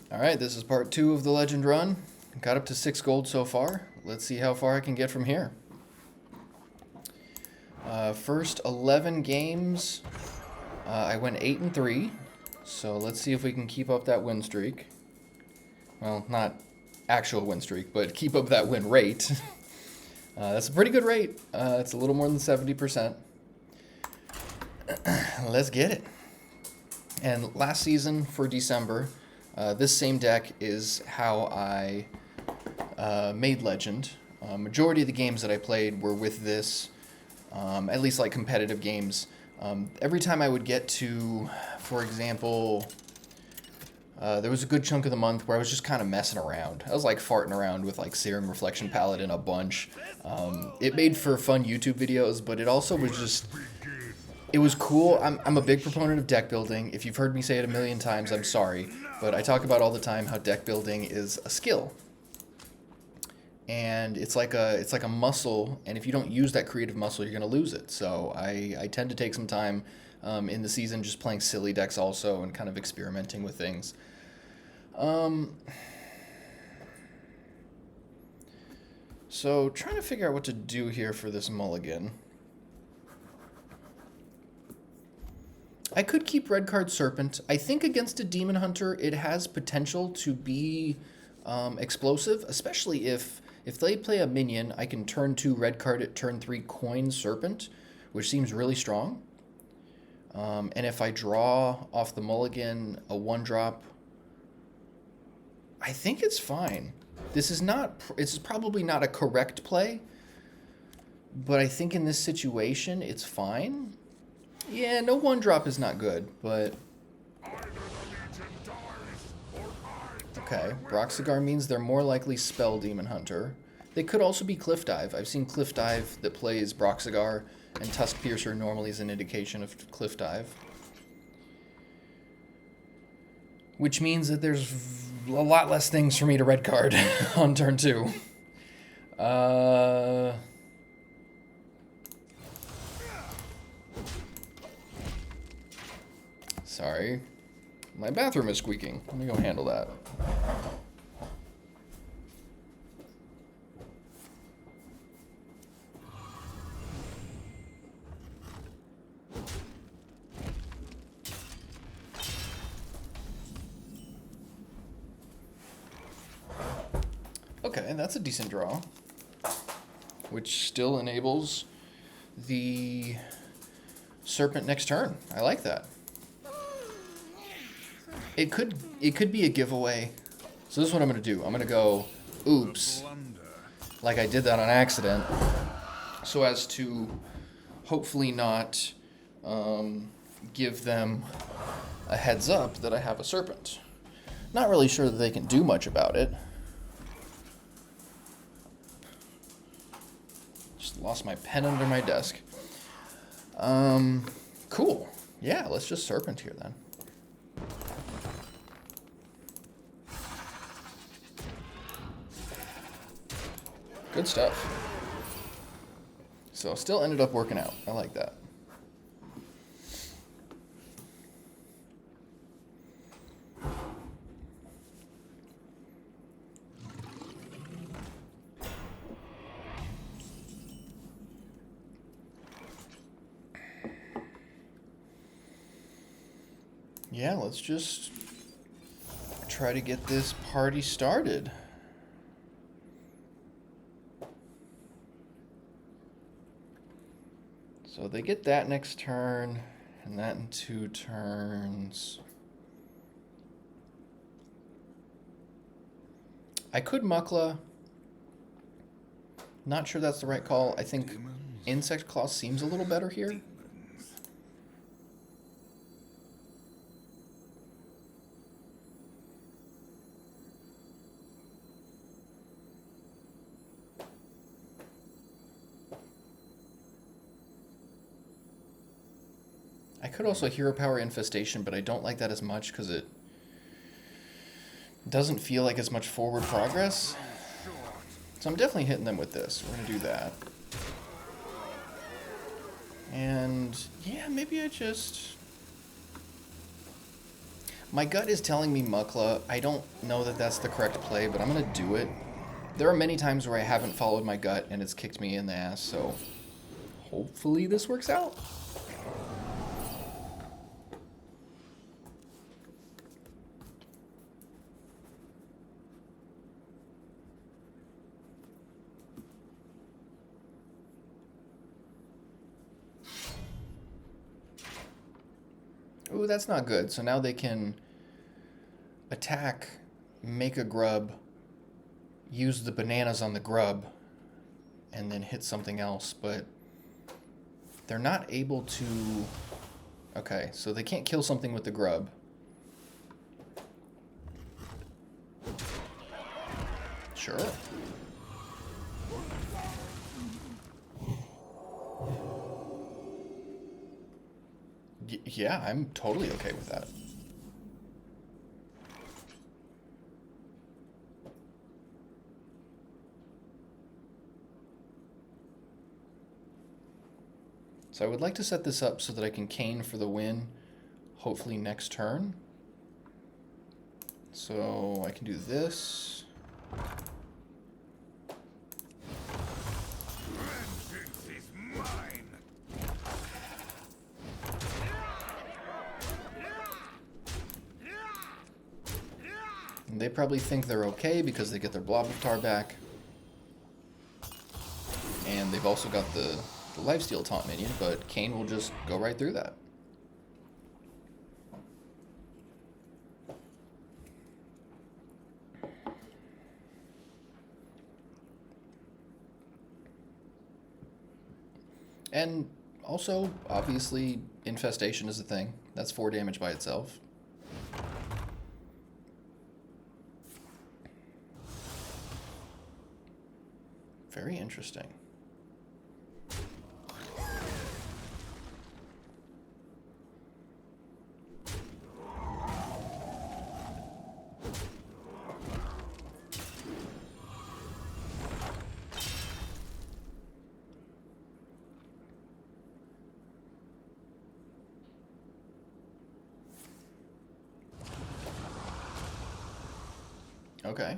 Alright, this is part 2 of the Legend run. Got up to 6 gold so far. Let's see how far I can get from here. First 11 games, I went 8-3. So let's see if we can keep up that win streak. Well, not actual win streak, but keep up that win rate. That's a pretty good rate. It's a little more than 70%. Let's get it. And last season for December, this same deck is how I made Legend. Majority of the games that I played were with this, at least like competitive games. Every time I would get to, for example, there was a good chunk of the month where I was just kind of messing around. I was like farting around with like Serum Reflection Paladin a bunch. It made for fun YouTube videos, but it also was just... It was cool. I'm a big proponent of deck building. If you've heard me say it a million times, I'm sorry. But I talk about all the time how deck building is a skill. And it's like a muscle, and if you don't use that creative muscle, you're going to lose it. So I tend to take some time in the season just playing silly decks also and kind of experimenting with things. So trying to figure out what to do here for this mulligan. I could keep red card Serpent. I think against a Demon Hunter, it has potential to be explosive, especially if they play a minion, I can turn 2 red card at turn 3 coin Serpent, which seems really strong. And if I draw off the mulligan a 1-drop, I think it's fine. This is probably not a correct play, but I think in this situation, it's fine. Yeah, no 1-drop is not good, but... Okay, Broxigar means they're more likely Spell Demon Hunter. They could also be Cliff Dive. I've seen Cliff Dive that plays Broxigar, and Tusk Piercer normally is an indication of Cliff Dive. Which means that there's a lot less things for me to red card on turn 2. Sorry. My bathroom is squeaking. Let me go handle that. Okay, that's a decent draw. Which still enables the Serpent next turn. I like that. It could be a giveaway. So this is what I'm going to do. I'm going to go, oops, like I did that on accident, so as to hopefully not give them a heads up that I have a Serpent. Not really sure that they can do much about it. Just lost my pen under my desk. Cool. Yeah, let's just Serpent here then. Good stuff. So still ended up working out. I like that. Yeah, let's just try to get this party started. So they get that next turn, and that in 2 turns. I could Muckla. Not sure that's the right call. I think Insect Claw seems a little better here. I could also Hero Power Infestation, but I don't like that as much because it doesn't feel like as much forward progress. So I'm definitely hitting them with this. We're going to do that. And yeah, maybe I just... My gut is telling me Mukla. I don't know that that's the correct play, but I'm going to do it. There are many times where I haven't followed my gut and it's kicked me in the ass, so hopefully this works out. Ooh, that's not good. So now they can attack, make a grub, use the bananas on the grub, and then hit something else, but they're not able to... Okay, so they can't kill something with the grub. Sure. Yeah, I'm totally okay with that. So I would like to set this up so that I can cane for the win, hopefully next turn. So I can do this. And they probably think they're okay because they get their Blob of Tar back. And they've also got the Lifesteal Taunt minion, but Kayn will just go right through that. And also, obviously, Infestation is a thing. That's 4 damage by itself. Very interesting. Okay.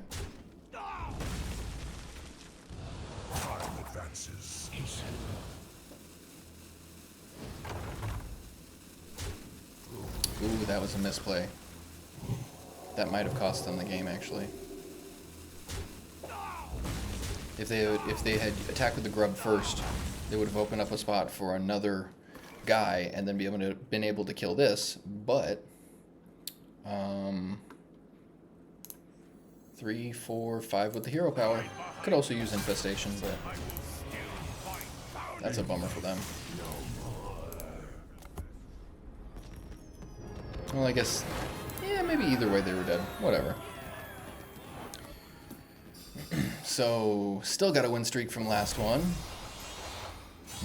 Ooh, that was a misplay. That might have cost them the game, actually. If they had attacked with the grub first, they would have opened up a spot for another guy and then been able to kill this. But 3, 4, 5 with the hero power. Could also use Infestation, but that's a bummer for them. Well, I guess, yeah, maybe either way they were dead. Whatever. So, still got a win streak from last one.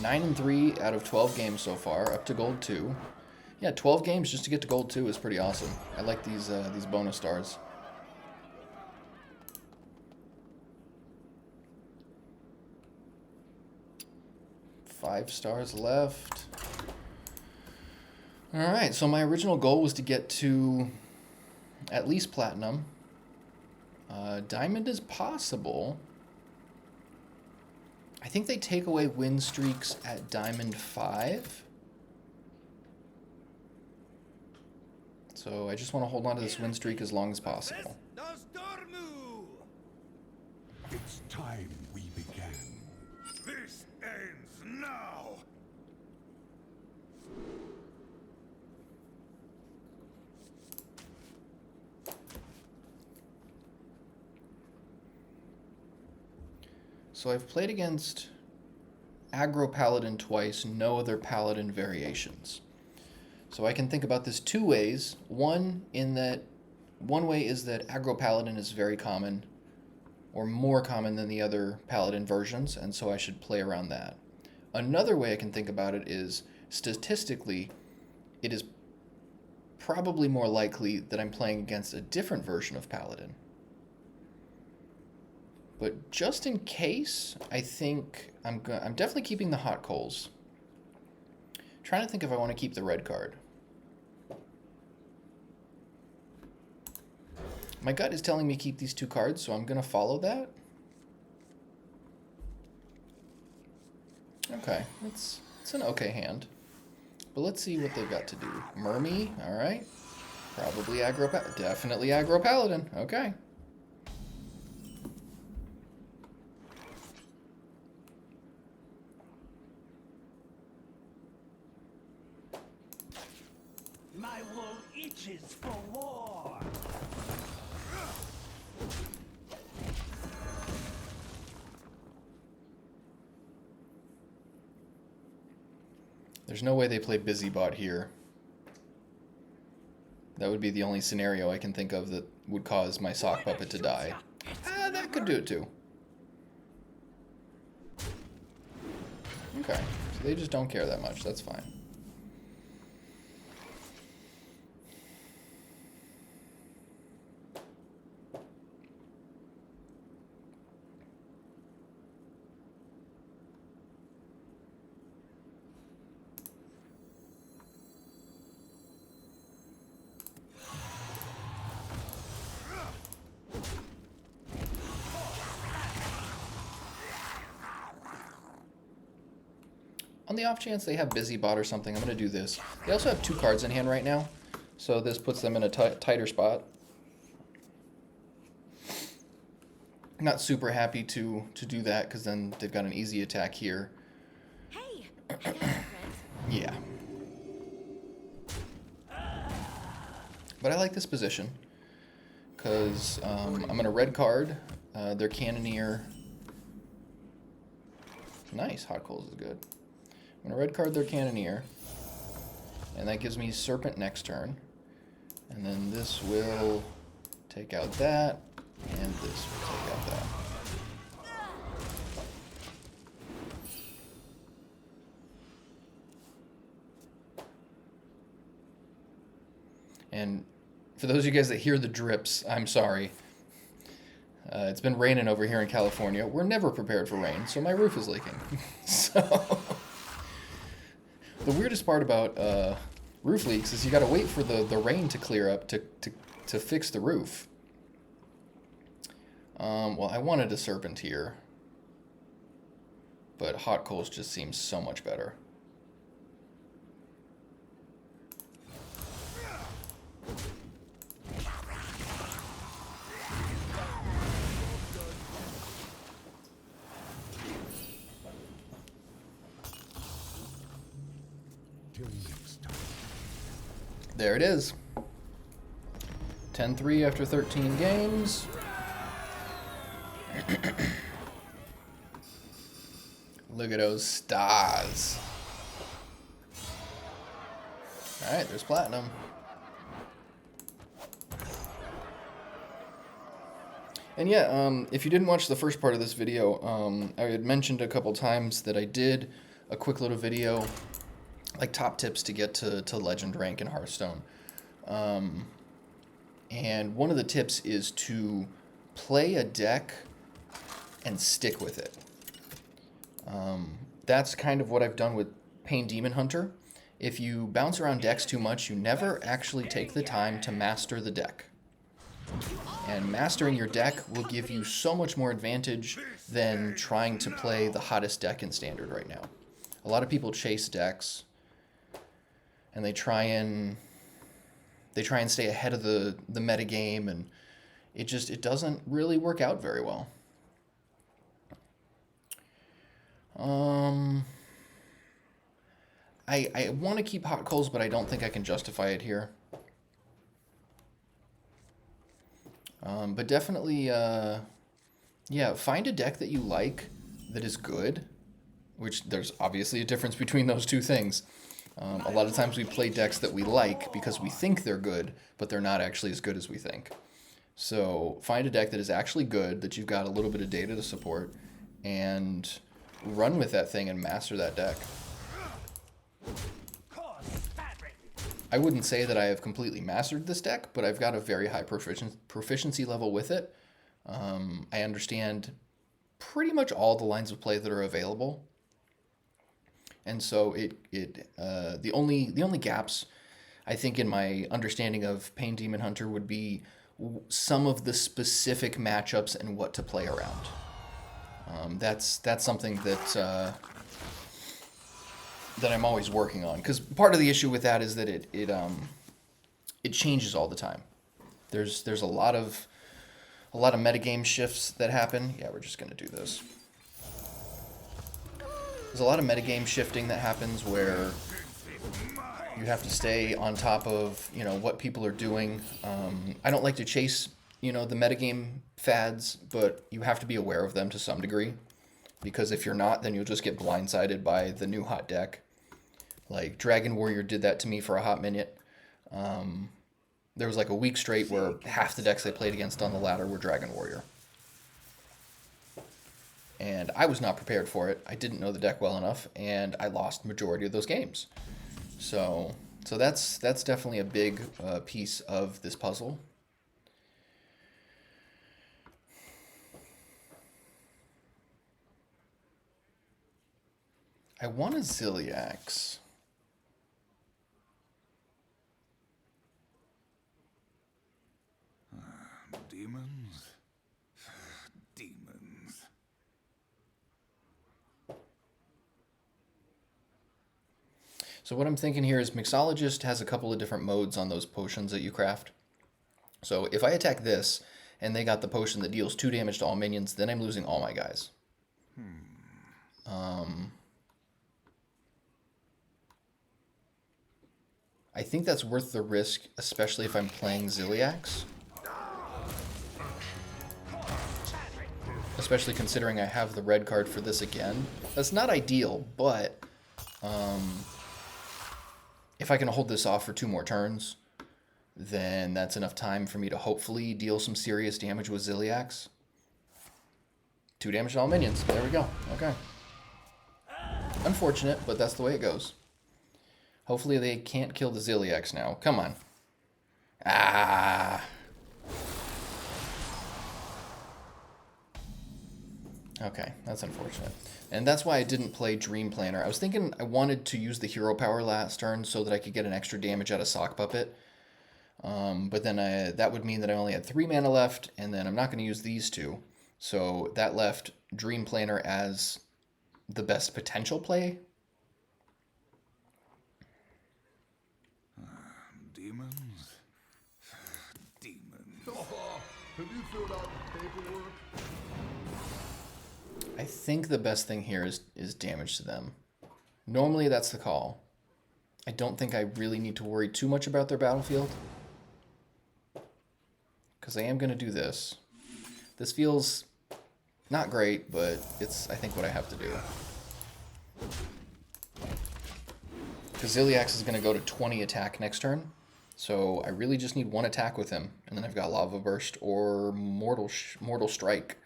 9-3 out of 12 games so far, up to gold 2. Yeah, 12 games just to get to gold 2 is pretty awesome. I like these bonus stars. Five stars left. Alright, so my original goal was to get to at least platinum. Diamond is possible. I think they take away win streaks at Diamond 5. So I just want to hold on to this win streak as long as possible. It's time we began. This ends now. So I've played against Aggro Paladin twice, no other Paladin variations. So I can think about this two ways. One way is that Aggro Paladin is very common, or more common than the other Paladin versions, and so I should play around that. Another way I can think about it is, statistically, it is probably more likely that I'm playing against a different version of Paladin. But just in case, I think I'm definitely keeping the hot coals. Trying to think if I want to keep the red card. My gut is telling me keep these 2 cards, so I'm going to follow that. Okay, it's an okay hand. But let's see what they've got to do. Mermy, alright. Probably aggro, definitely aggro paladin, okay. My wool itches for war. There's no way they play Busybot here. That would be the only scenario I can think of that would cause my sock puppet to die. Ah, that could do it too. Okay, so they just don't care that much. That's fine. On the off chance they have Busybot or something, I'm going to do this. They also have 2 cards in hand right now, so this puts them in a tighter spot. I'm not super happy to do that, because then they've got an easy attack here. Hey, I got your friends. Yeah. But I like this position, because I'm going to red card their Cannoneer. Nice, Hot Coals is good. I'm going to red card their Cannoneer, and that gives me Serpent next turn. And then this will take out that, and this will take out that. And for those of you guys that hear the drips, I'm sorry. It's been raining over here in California. We're never prepared for rain, so my roof is leaking. So the weirdest part about roof leaks is you got to wait for the rain to clear up to fix the roof. Well, I wanted a Serpent here, but Hot Coals just seems so much better. Till next time. There it is. 10-3 after 13 games. Look at those stars. Alright, there's platinum. And yeah, if you didn't watch the first part of this video, I had mentioned a couple times that I did a quick little video, like top tips to get to legend rank in Hearthstone. And one of the tips is to play a deck and stick with it. That's kind of what I've done with Pain Demon Hunter. If you bounce around decks too much, you never actually take the time to master the deck. And mastering your deck will give you so much more advantage than trying to play the hottest deck in Standard right now. A lot of people chase decks, and they try and stay ahead of the meta game, and it doesn't really work out very well. I want to keep Hot Coals, but I don't think I can justify it here. But definitely, yeah, find a deck that you like that is good, which there's obviously a difference between those two things. A lot of times we play decks that we like because we think they're good, but they're not actually as good as we think. So find a deck that is actually good, that you've got a little bit of data to support, and run with that thing and master that deck. I wouldn't say that I have completely mastered this deck, but I've got a very high proficiency level with it. I understand pretty much all the lines of play that are available. And so the only gaps, I think, in my understanding of Pain Demon Hunter would be some of the specific matchups and what to play around. That's something that I'm always working on, because part of the issue with that is that it changes all the time. There's a lot of metagame shifts that happen. Yeah, we're just gonna do this. There's a lot of metagame shifting that happens where you have to stay on top of, you know, what people are doing. I don't like to chase, you know, the metagame fads, but you have to be aware of them to some degree, because if you're not, then you'll just get blindsided by the new hot deck. Like Dragon Warrior did that to me for a hot minute. There was like a week straight where half the decks I played against on the ladder were Dragon Warrior. And I was not prepared for it. I didn't know the deck well enough, and I lost majority of those games. So that's definitely a big piece of this puzzle. I want a Ziliax. Demons. Demons. So what I'm thinking here is Mixologist has a couple of different modes on those potions that you craft. So if I attack this, and they got the potion that deals 2 damage to all minions, then I'm losing all my guys. I think that's worth the risk, especially if I'm playing Ziliax. Especially considering I have the red card for this again. That's not ideal, but if I can hold this off for 2 more turns, then that's enough time for me to hopefully deal some serious damage with Ziliax. 2 damage to all minions. There we go. Okay. Unfortunate, but that's the way it goes. Hopefully they can't kill the Ziliax now. Come on. Ah. Okay, that's unfortunate. And that's why I didn't play Dream Planner. I was thinking I wanted to use the hero power last turn so that I could get an extra damage out of Sock Puppet. But then that would mean that I only had 3 mana left, and then I'm not going to use these 2. So that left Dream Planner as the best potential play. Demons. Demons. Have you filled out the paperwork? I think the best thing here is damage to them. Normally that's the call. I don't think I really need to worry too much about their battlefield, because I am going to do this. This feels not great, but it's, I think, what I have to do. Because Ziliax is going to go to 20 attack next turn, so I really just need 1 attack with him, and then I've got Lava Burst or Mortal Strike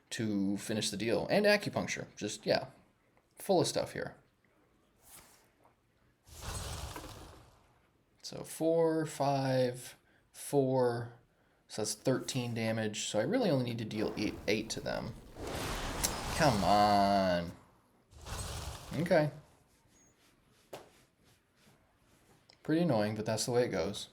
to finish the deal. And Acupuncture. Just, yeah, full of stuff here. So 4, 5, 4, so that's 13 damage. So I really only need to deal 8 to them. Come on. Okay. Pretty annoying, but that's the way it goes.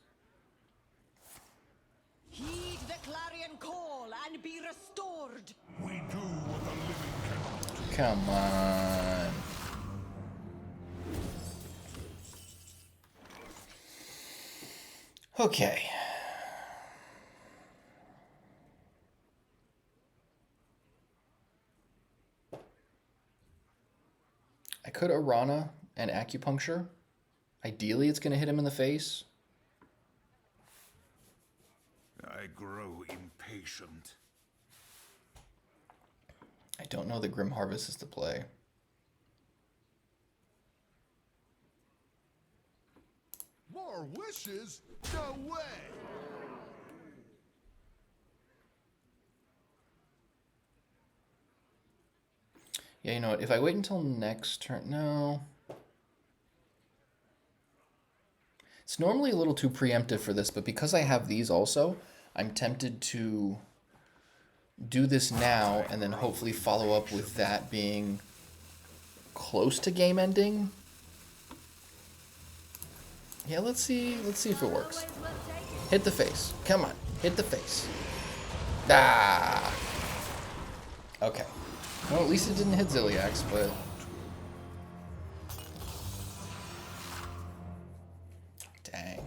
Heed the clarion call and be restored. We do what the living cannot do. Come on. Okay. I could Arana and Acupuncture. Ideally, it's going to hit him in the face. I grow impatient. I don't know that Grim Harvest is the play. More wishes? No way! Yeah, you know what? If I wait until next turn... No. It's normally a little too preemptive for this, but because I have these also, I'm tempted to do this now and then hopefully follow up with that being close to game ending. Yeah, let's see if it works. Hit the face. Come on. Hit the face. Ah. Okay. Well, at least it didn't hit Ziliax, but... Dang.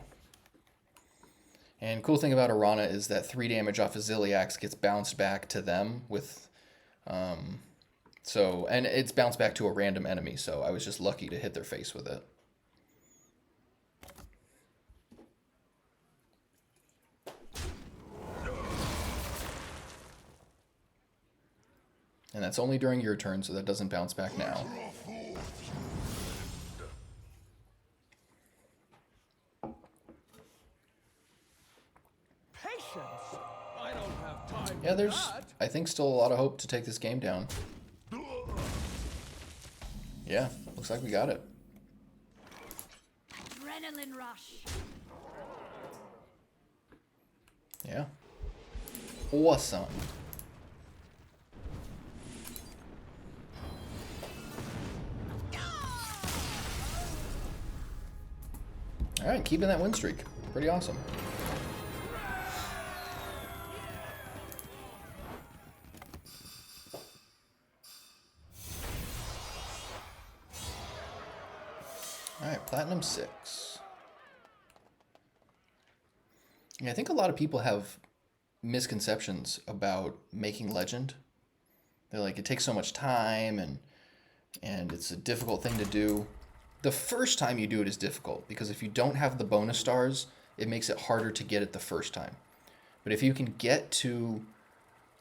And cool thing about Arana is that 3 damage off of Ziliax gets bounced back to them with... and it's bounced back to a random enemy, so I was just lucky to hit their face with it. And that's only during your turn, so that doesn't bounce back now. Patience. I don't have time. Yeah, there's, I think, still a lot of hope to take this game down. Yeah, looks like we got it. Adrenaline rush. Yeah. Awesome. Alright, keeping that win streak. Pretty awesome. Alright, Platinum 6. Yeah, I think a lot of people have misconceptions about making Legend. They're like, it takes so much time and it's a difficult thing to do. The first time you do it is difficult because if you don't have the bonus stars, it makes it harder to get it the first time. But if you can get to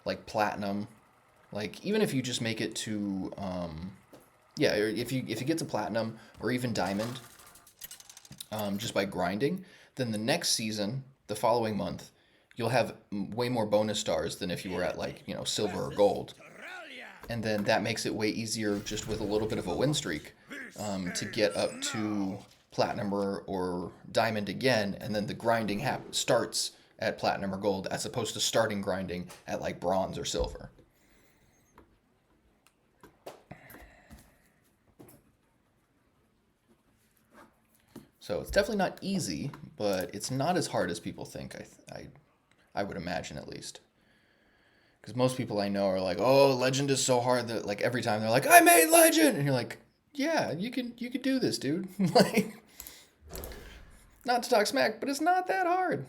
like Platinum, like even if you just make it to yeah, or if you get to Platinum or even Diamond, just by grinding, then the next season, the following month, you'll have way more bonus stars than if you were at like, you know, Silver or Gold. And then that makes it way easier just with a little bit of a win streak to get up to Platinum or Diamond again, and then the grinding starts at Platinum or Gold as opposed to starting grinding at like Bronze or Silver. So it's definitely not easy, but it's not as hard as people think, I would imagine at least. Because most people I know are like, oh, Legend is so hard that like every time they're like, I made Legend! And you're like, yeah, you could do this, dude. Like, not to talk smack, but it's not that hard.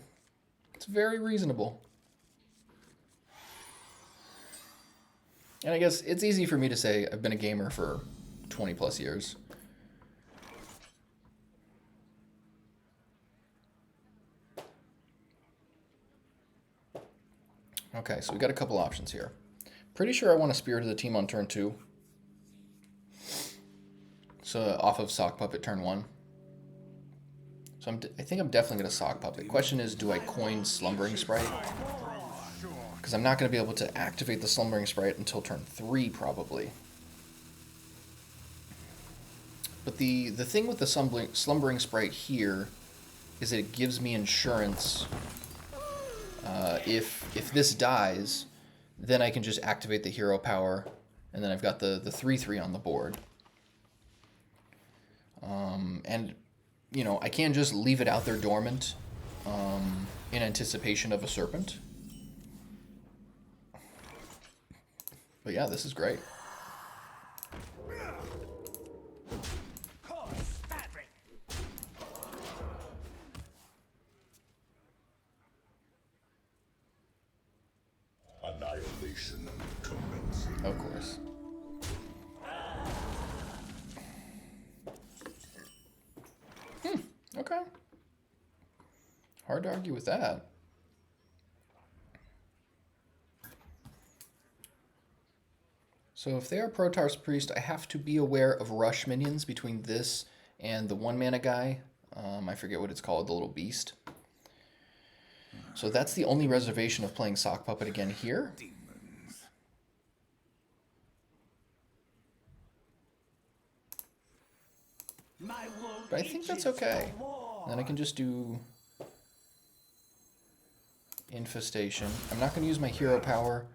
It's very reasonable. And I guess it's easy for me to say I've been a gamer for 20 plus years. Okay, so we got a couple options here. Pretty sure I want to Spirit of the Team on turn 2. So off of Sock Puppet turn 1. So I think I'm definitely going to Sock Puppet. Question is, do I coin Slumbering Sprite? Because I'm not going to be able to activate the Slumbering Sprite until turn 3 probably. But the thing with the Slumbering Sprite here is that it gives me insurance. If this dies, then I can just activate the hero power, and then I've got the 3/3 on the board. And, you know, I can just leave it out there dormant in anticipation of a Serpent. But yeah, this is great. Annihilation commences. Of course. Okay. Hard to argue with that. So if they are Protar's Priest, I have to be aware of rush minions between this and the 1-mana guy. I forget what it's called, the little beast. So that's the only reservation of playing Sock Puppet again here. But I think that's okay. Then I can just do Infestation. I'm not going to use my hero power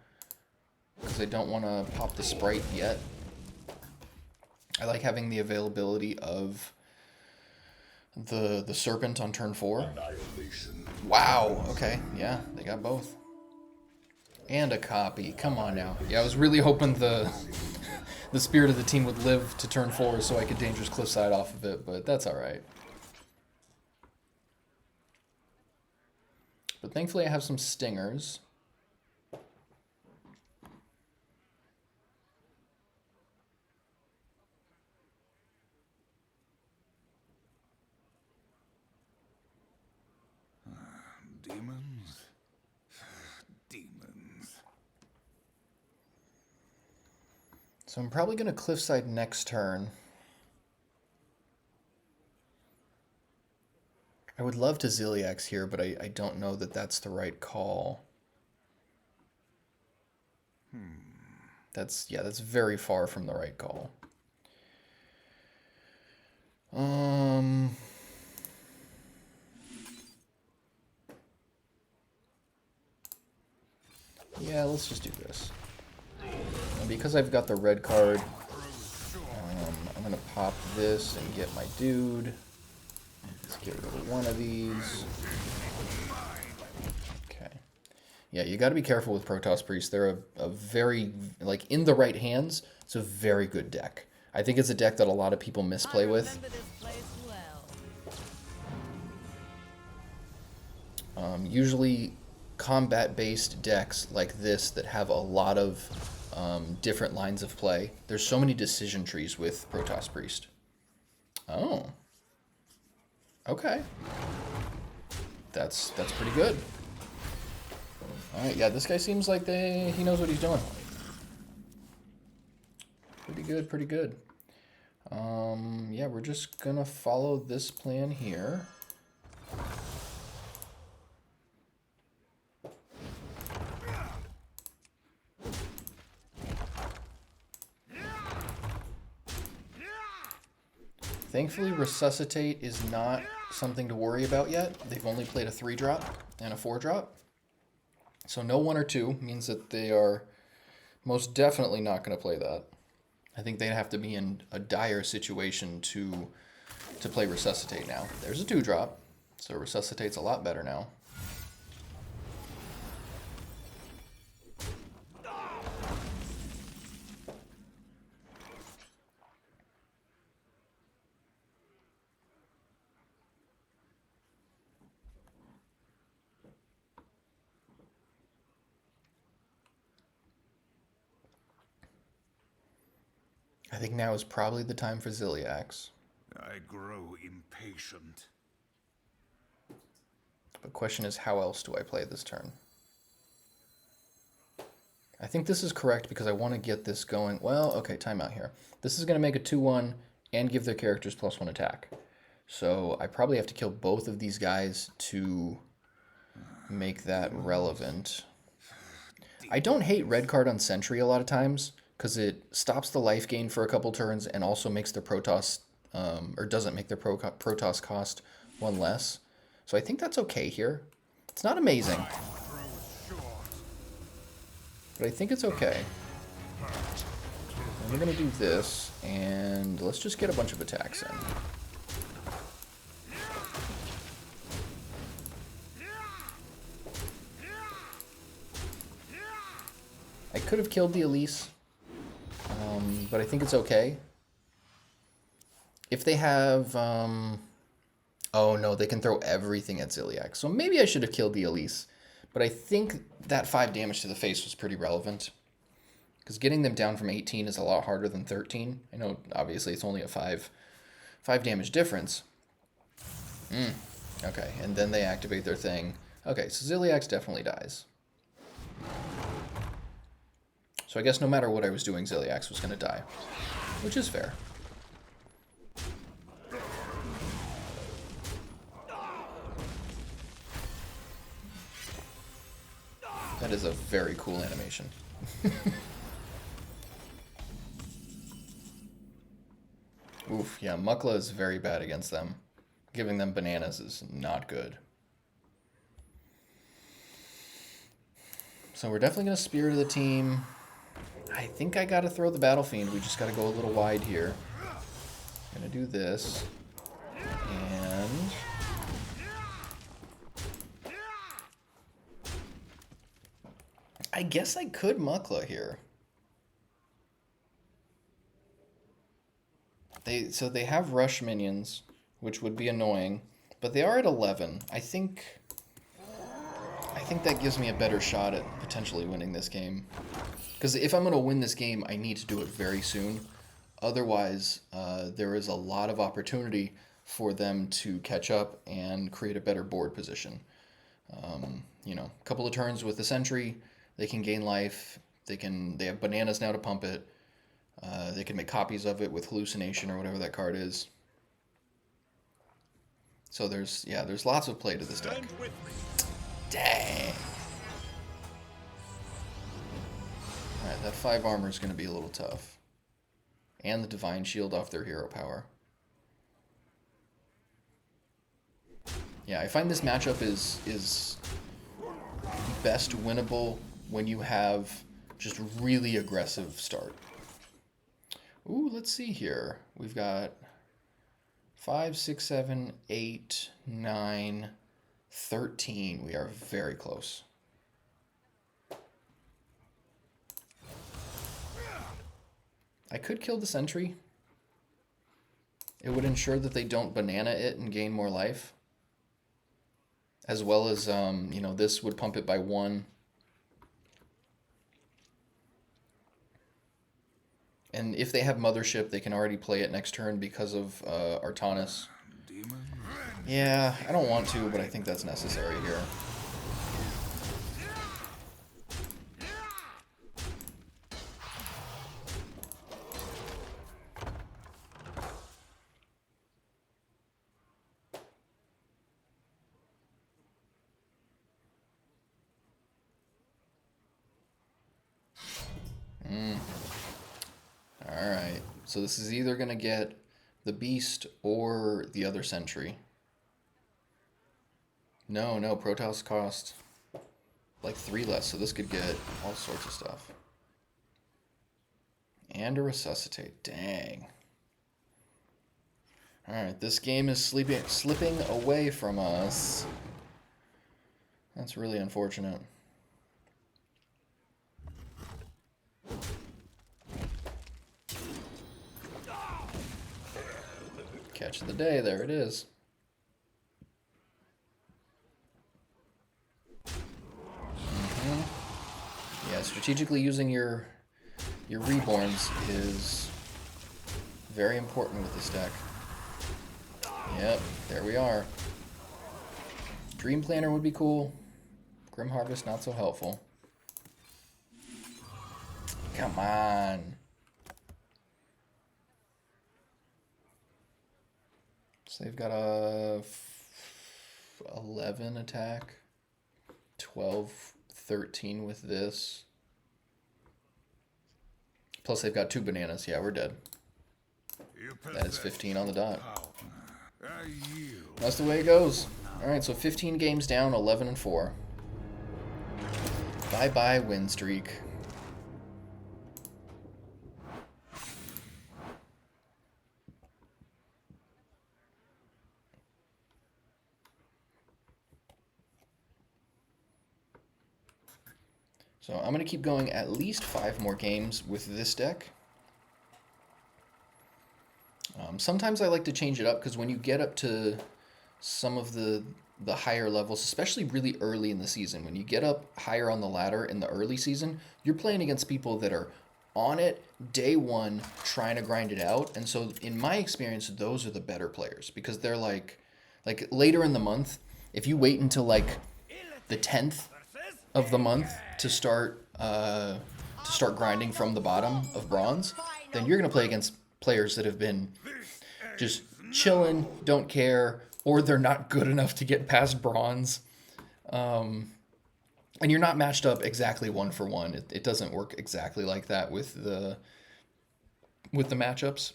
because I don't want to pop the Sprite yet. I like having the availability of the serpent on turn 4. Annihilation. Wow. Okay. Yeah, they got both. And a copy. Come on now. Yeah, I was really hoping the spirit of the team would live to turn 4 so I could Dangerous Cliffside off of it, but that's all right. But thankfully I have some stingers. Demons. Demons. So I'm probably going to Cliffside next turn. I would love to Ziliax here, but I don't know that that's the right call. That's very far from the right call. Yeah, let's just do this. And because I've got the red card, I'm gonna pop this and get my dude. Let's get rid of one of these. Okay. Yeah, you got to be careful with Protoss Priest. They're a very, like, in the right hands, it's a very good deck. I think it's a deck that a lot of people misplay with. Usually combat-based decks like this that have a lot of different lines of play. There's so many decision trees with Protoss Priest. Oh. Okay. That's pretty good. Alright, yeah, this guy seems like he knows what he's doing. Pretty good, pretty good. Yeah, we're just gonna follow this plan here. Thankfully, Resuscitate is not something to worry about yet. They've only played a 3-drop and a 4-drop. So no 1 or 2 means that they are most definitely not going to play that. I think they'd have to be in a dire situation to play Resuscitate now. There's a 2-drop, so Resuscitate's a lot better now. I think now is probably the time for Ziliax. I grow impatient. The question is, how else do I play this turn? I think this is correct because I want to get this going. Well, okay, timeout here. This is going to make a 2-1 and give their characters +1 attack. So I probably have to kill both of these guys to make that relevant. I don't hate red card on Sentry a lot of times because it stops the life gain for a couple turns and also makes their Protoss, or doesn't make their Protoss cost 1 less. So I think that's okay here. It's not amazing, but I think it's okay. And we're going to do this, and let's just get a bunch of attacks in. I could have killed the Elise, but I think it's okay. If they have... oh no, they can throw everything at Ziliax. So maybe I should have killed the Elise. But I think that 5 damage to the face was pretty relevant. Because getting them down from 18 is a lot harder than 13. I know, obviously, it's only a 5 damage difference. Okay, and then they activate their thing. Okay, so Ziliax definitely dies. So I guess no matter what I was doing, Ziliax was going to die. Which is fair. That is a very cool animation. Oof, yeah, Mukla is very bad against them. Giving them bananas is not good. So we're definitely going to Spirit of the Team. I think I got to throw the Battle Fiend. We just got to go a little wide here. I'm going to do this. And I guess I could Mukla here. So they have rush minions, which would be annoying, but they are at 11. I think that gives me a better shot at potentially winning this game. Because if I'm going to win this game, I need to do it very soon. Otherwise, there is a lot of opportunity for them to catch up and create a better board position. You know, a couple of turns with the sentry, they can gain life. They have bananas now to pump it. They can make copies of it with hallucination or whatever that card is. So there's lots of play to this deck. Dang. Alright, that 5 armor is going to be a little tough. And the Divine Shield off their hero power. Yeah, I find this matchup is best winnable when you have just really aggressive start. Ooh, let's see here. We've got 5, 6, 7, 8, 9, 13. We are very close. I could kill the sentry. It would ensure that they don't banana it and gain more life. As well as, you know, this would pump it by 1. And if they have Mothership, they can already play it next turn because of Artanis. Yeah, I don't want to, but I think that's necessary here. Alright, so this is either going to get the Beast or the other Sentry. No, Protoss cost like 3 less, so this could get all sorts of stuff. And a Resuscitate, dang. Alright, this game is slipping away from us. That's really unfortunate. Catch of the day, there it is. Yeah, strategically using your Reborns is very important with this deck. Yep, there we are. Dream Planner would be cool. Grim Harvest, not so helpful. Come on. So they've got a 11 attack, 12, 13 with this. Plus they've got 2 bananas. Yeah, we're dead. That is 15 on the dot. That's the way it goes. Alright, so 15 games down, 11-4. Bye-bye win streak. So I'm going to keep going at least 5 more games with this deck. Sometimes I like to change it up because when you get up to some of the higher levels, especially really early in the season, when you get up higher on the ladder in the early season, you're playing against people that are on it day one trying to grind it out. And so in my experience, those are the better players because they're like later in the month, if you wait until like the 10th of the month to start grinding from the bottom of bronze, then you're going to play against players that have been just chilling, don't care, or they're not good enough to get past bronze. And you're not matched up exactly 1 for 1. It doesn't work exactly like that with the matchups.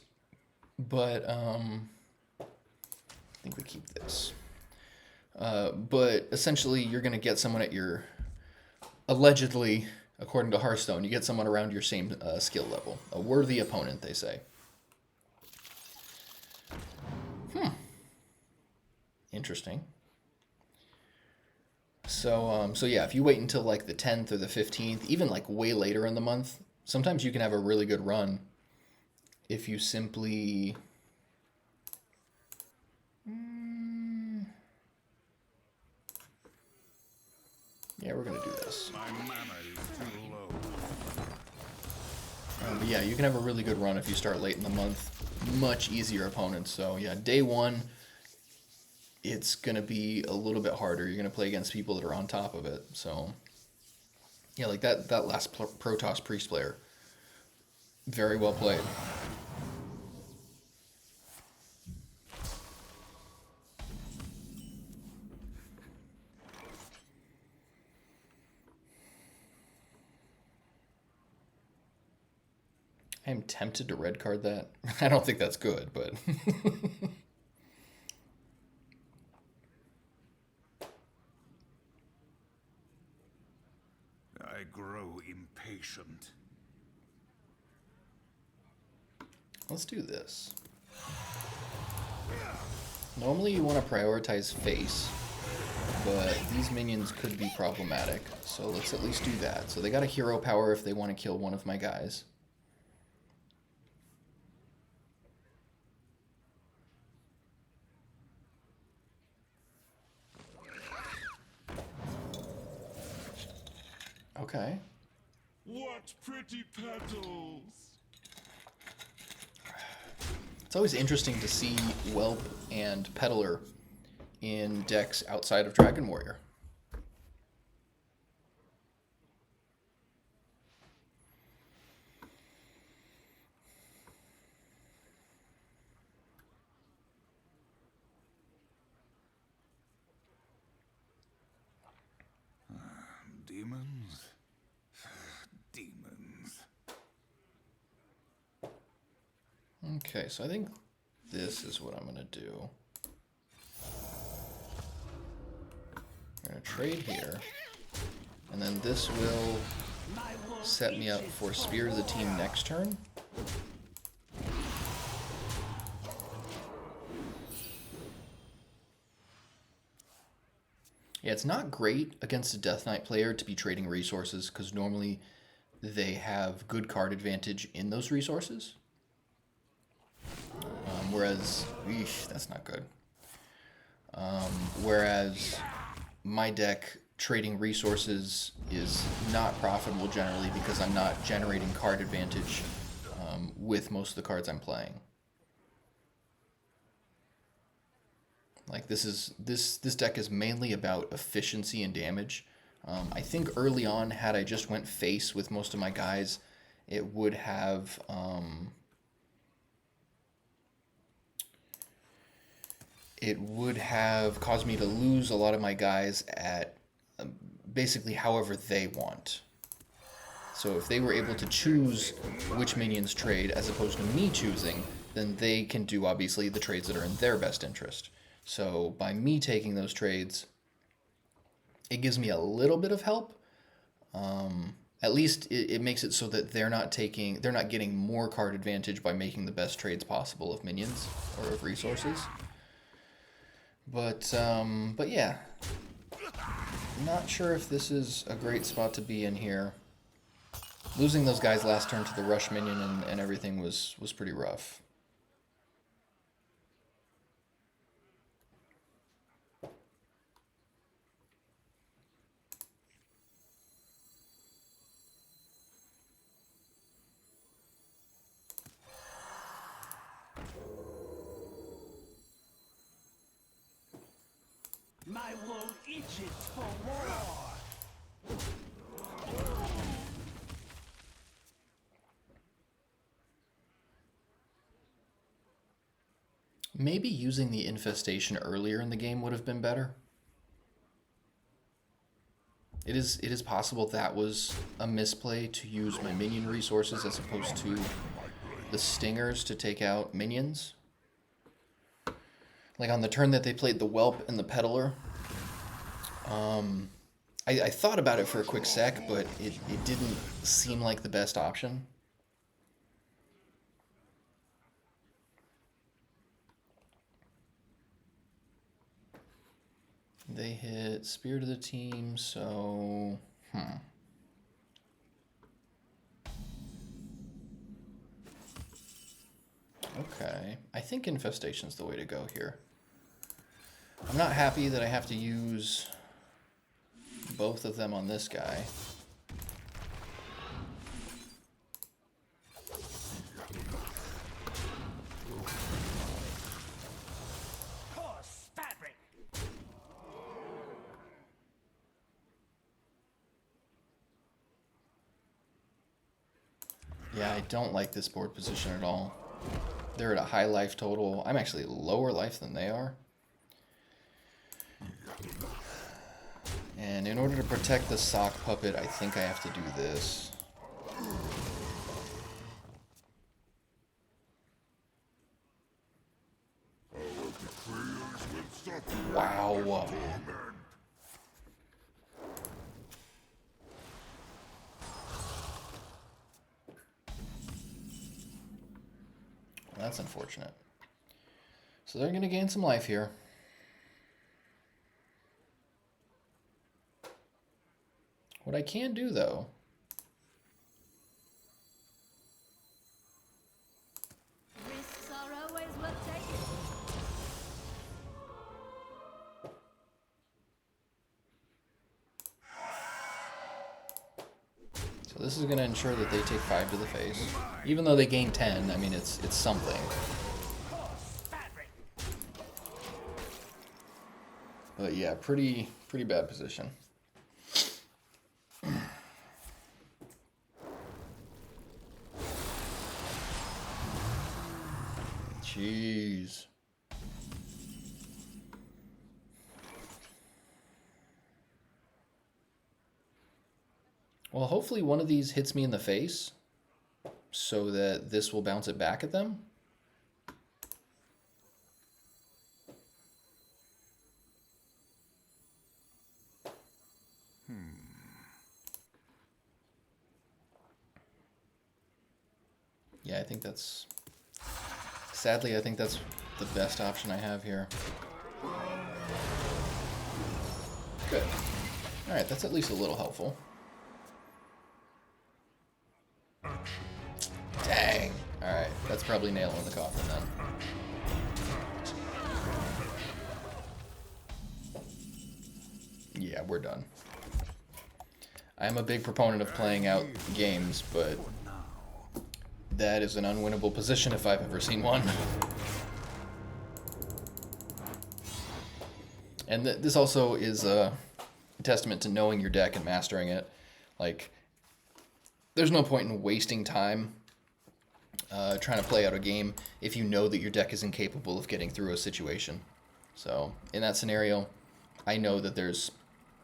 But I think we keep this. But essentially, you're going to get someone at your, allegedly, according to Hearthstone, you get someone around your same skill level. A worthy opponent, they say. Interesting. So yeah, if you wait until like the 10th or the 15th, even like way later in the month, sometimes you can have a really good run if you simply... Yeah, we're gonna do this. My mana is too low. But yeah, you can have a really good run if you start late in the month. Much easier opponents. So yeah, day one, it's gonna be a little bit harder. You're gonna play against people that are on top of it. So yeah, like that last Protoss Priest player, very well played. I am tempted to red card that. I don't think that's good, but I grow impatient. let's do this. Normally you want to prioritize face, but these minions could be problematic, so let's at least do that. So they got a hero power if they want to kill one of my guys. Okay. What pretty petals! It's always interesting to see Whelp and Peddler in decks outside of Dragon Warrior. Demons? Demons. Okay, so I think this is what I'm going to do. I'm going to trade here, and then this will set me up for Spear of the Team next turn. Yeah, it's not great against a Death Knight player to be trading resources, because normally they have good card advantage in those resources. Whereas, that's not good. Whereas my deck trading resources is not profitable generally because I'm not generating card advantage with most of the cards I'm playing. Like this deck is mainly about efficiency and damage. I think early on, had I just went face with most of my guys, it would have caused me to lose a lot of my guys at basically however they want. So if they were able to choose which minions trade as opposed to me choosing, then they can do obviously the trades that are in their best interest. So by me taking those trades, it gives me a little bit of help. At least it makes it so that they're not getting more card advantage by making the best trades possible of minions or of resources. But yeah, not sure if this is a great spot to be in here. Losing those guys last turn to the rush minion and everything was pretty rough. My world itches for war. Maybe using the infestation earlier in the game would have been better. It is possible that was a misplay to use my minion resources as opposed to the stingers to take out minions. Like on the turn that they played the Whelp and the Peddler, I thought about it for a quick sec, but it didn't seem like the best option. They hit Spirit of the Team, so... Okay, I think Infestation's the way to go here. I'm not happy that I have to use both of them on this guy. Coarse fabric. Yeah, I don't like this board position at all. They're at a high life total. I'm actually lower life than they are. And in order to protect the sock puppet, I think I have to do this. Wow. That's unfortunate. So they're going to gain some life here. What I can do, though, Risks are always worth taking. so this is going to ensure that they take 5 to the face. Even though they gain 10, I mean, it's something. Coarse fabric. But yeah, pretty bad position. Jeez. Well, hopefully one of these hits me in the face so that this will bounce it back at them. Yeah, I think that's... Sadly, I think that's the best option I have here. Good. Alright, that's at least a little helpful. Dang! Alright, that's probably nail in the coffin then. Yeah, we're done. I'm a big proponent of playing out games, but that is an unwinnable position if I've ever seen one. And this also is a testament to knowing your deck and mastering it. Like, there's no point in wasting time trying to play out a game if you know that your deck is incapable of getting through a situation. So, in that scenario, I know that there's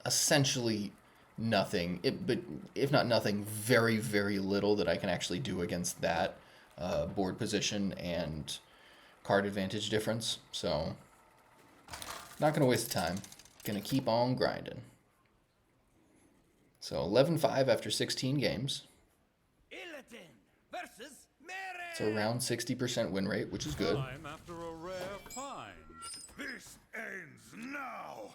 essentially nothing, but if not nothing, very, very little that I can actually do against that board position and card advantage difference. So, not going to waste the time. Going to keep on grinding. So, 11-5 after 16 games. Illidan versus Mary. So, around 60% win rate, which is good. Time after a rare find. This ends now.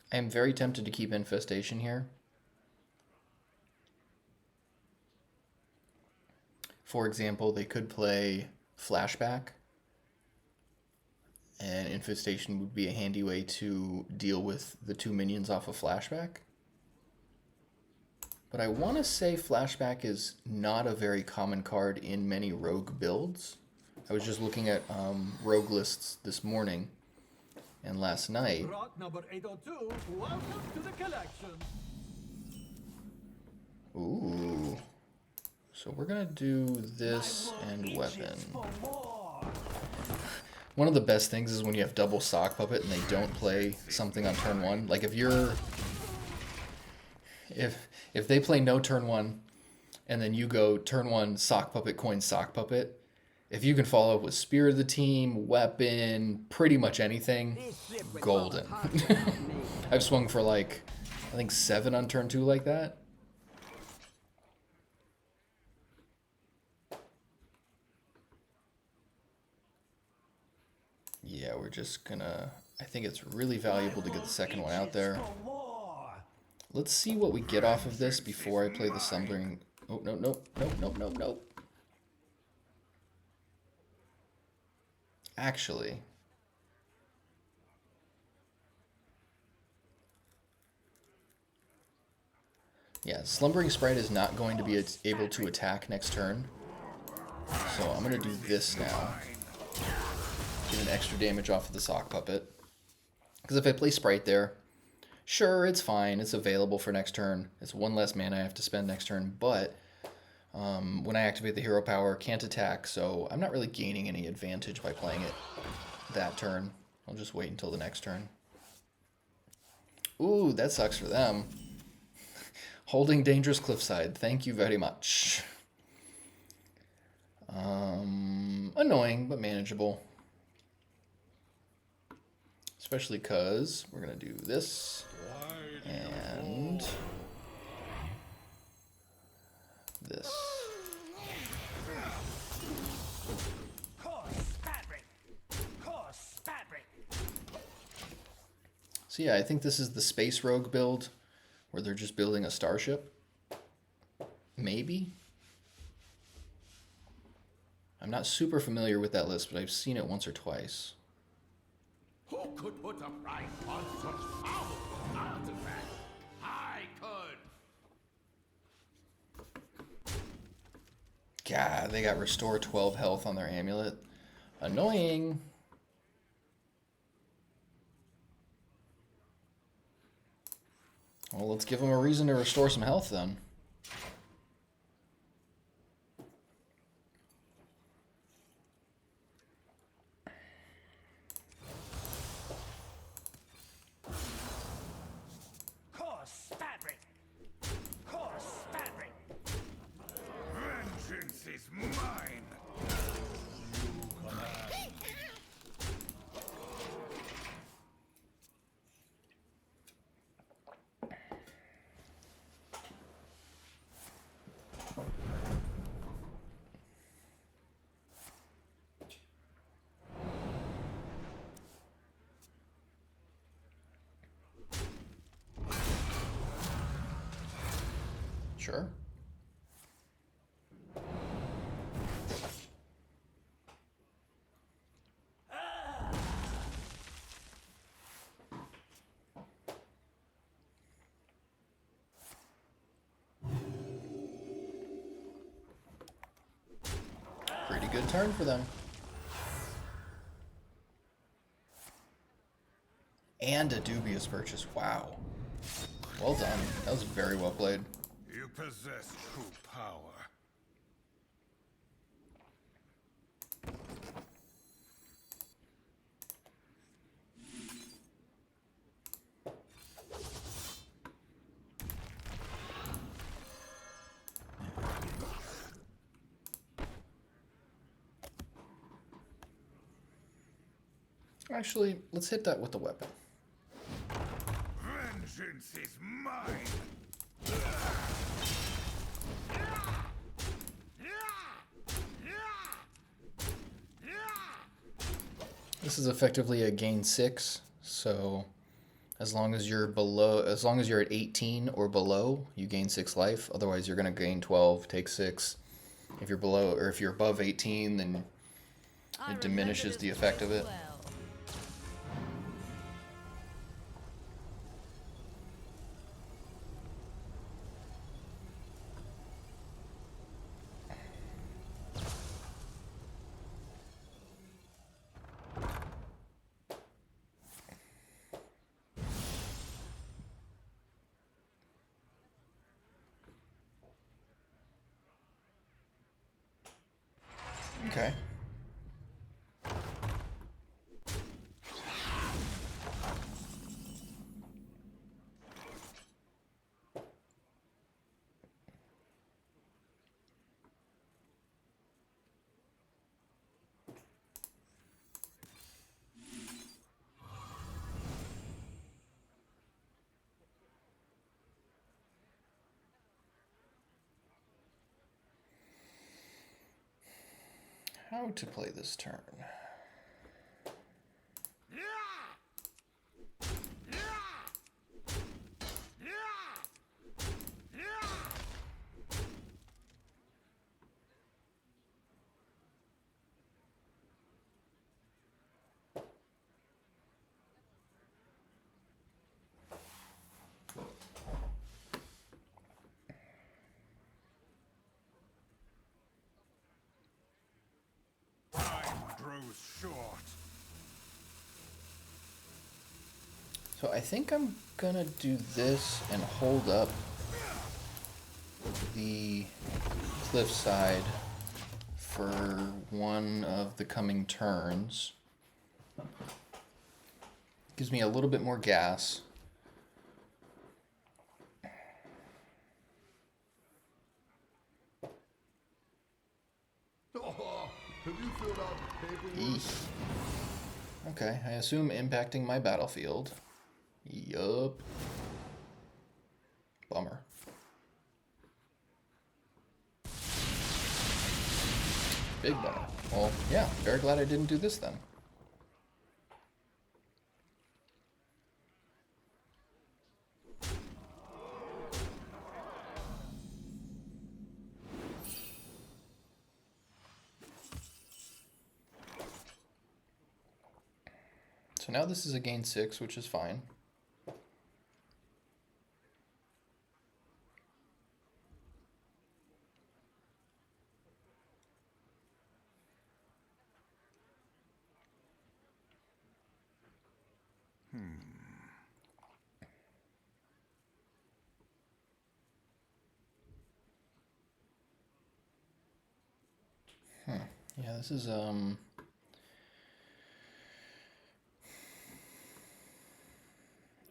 I am very tempted to keep Infestation here. For example, they could play Flashback, and Infestation would be a handy way to deal with the 2 minions off of Flashback. But I want to say Flashback is not a very common card in many rogue builds. I was just looking at rogue lists this morning and last night. Rock number 802. Welcome to the collection. Ooh. So we're going to do this and weapon. For more. One of the best things is when you have double sock puppet and they don't play something on turn 1. Like if they play no turn 1 and then you go turn 1 sock puppet coin sock puppet, If you can follow up with Spirit of the Team, Weapon, pretty much anything, golden. I've swung for like, I think 7 on turn 2 like that. Yeah, we're just gonna... I think it's really valuable to get the second one out there. Let's see what we get off of this before I play the Slumbering... Oh, no, no, no, no, no, no. Actually... Yeah, Slumbering Sprite is not going to be able to attack next turn. So I'm going to do this now. Get an extra damage off of the Sock Puppet. Because if I play Sprite there, sure, it's fine. It's available for next turn. It's 1 less mana I have to spend next turn. But when I activate the hero power, can't attack. So I'm not really gaining any advantage by playing it that turn. I'll just wait until the next turn. Ooh, that sucks for them. Holding Dangerous Cliffside. Thank you very much. Annoying, but manageable. Especially because we're going to do this. And this. So yeah, I think this is the Space Rogue build, where they're just building a starship. Maybe? I'm not super familiar with that list, but I've seen it once or twice. Who could put a price on such powerful artifacts? I could. God, they got restore 12 health on their amulet. Annoying. Well, let's give them a reason to restore some health then. Vengeance is mine. Sure. Pretty good turn for them. And a dubious purchase. Wow. Well done. That was very well played. You possess true power. Actually, let's hit that with the weapon. Vengeance is mine. This is effectively a gain 6, so as long as you're at 18 or below, you gain 6 life. Otherwise, you're going to gain 12, take 6. If you're below, or if you're above 18, then it diminishes the effect of it. Okay. how to play this turn. Grows short. So I think I'm gonna do this and hold up the cliffside for one of the coming turns. Gives me a little bit more gas. Oh, have you filled out the paperwork? Eesh. Okay, I assume impacting my battlefield. Yup. Bummer. Big bummer. Well, yeah, very glad I didn't do this then. So now this is a gain 6, which is fine. Yeah, this is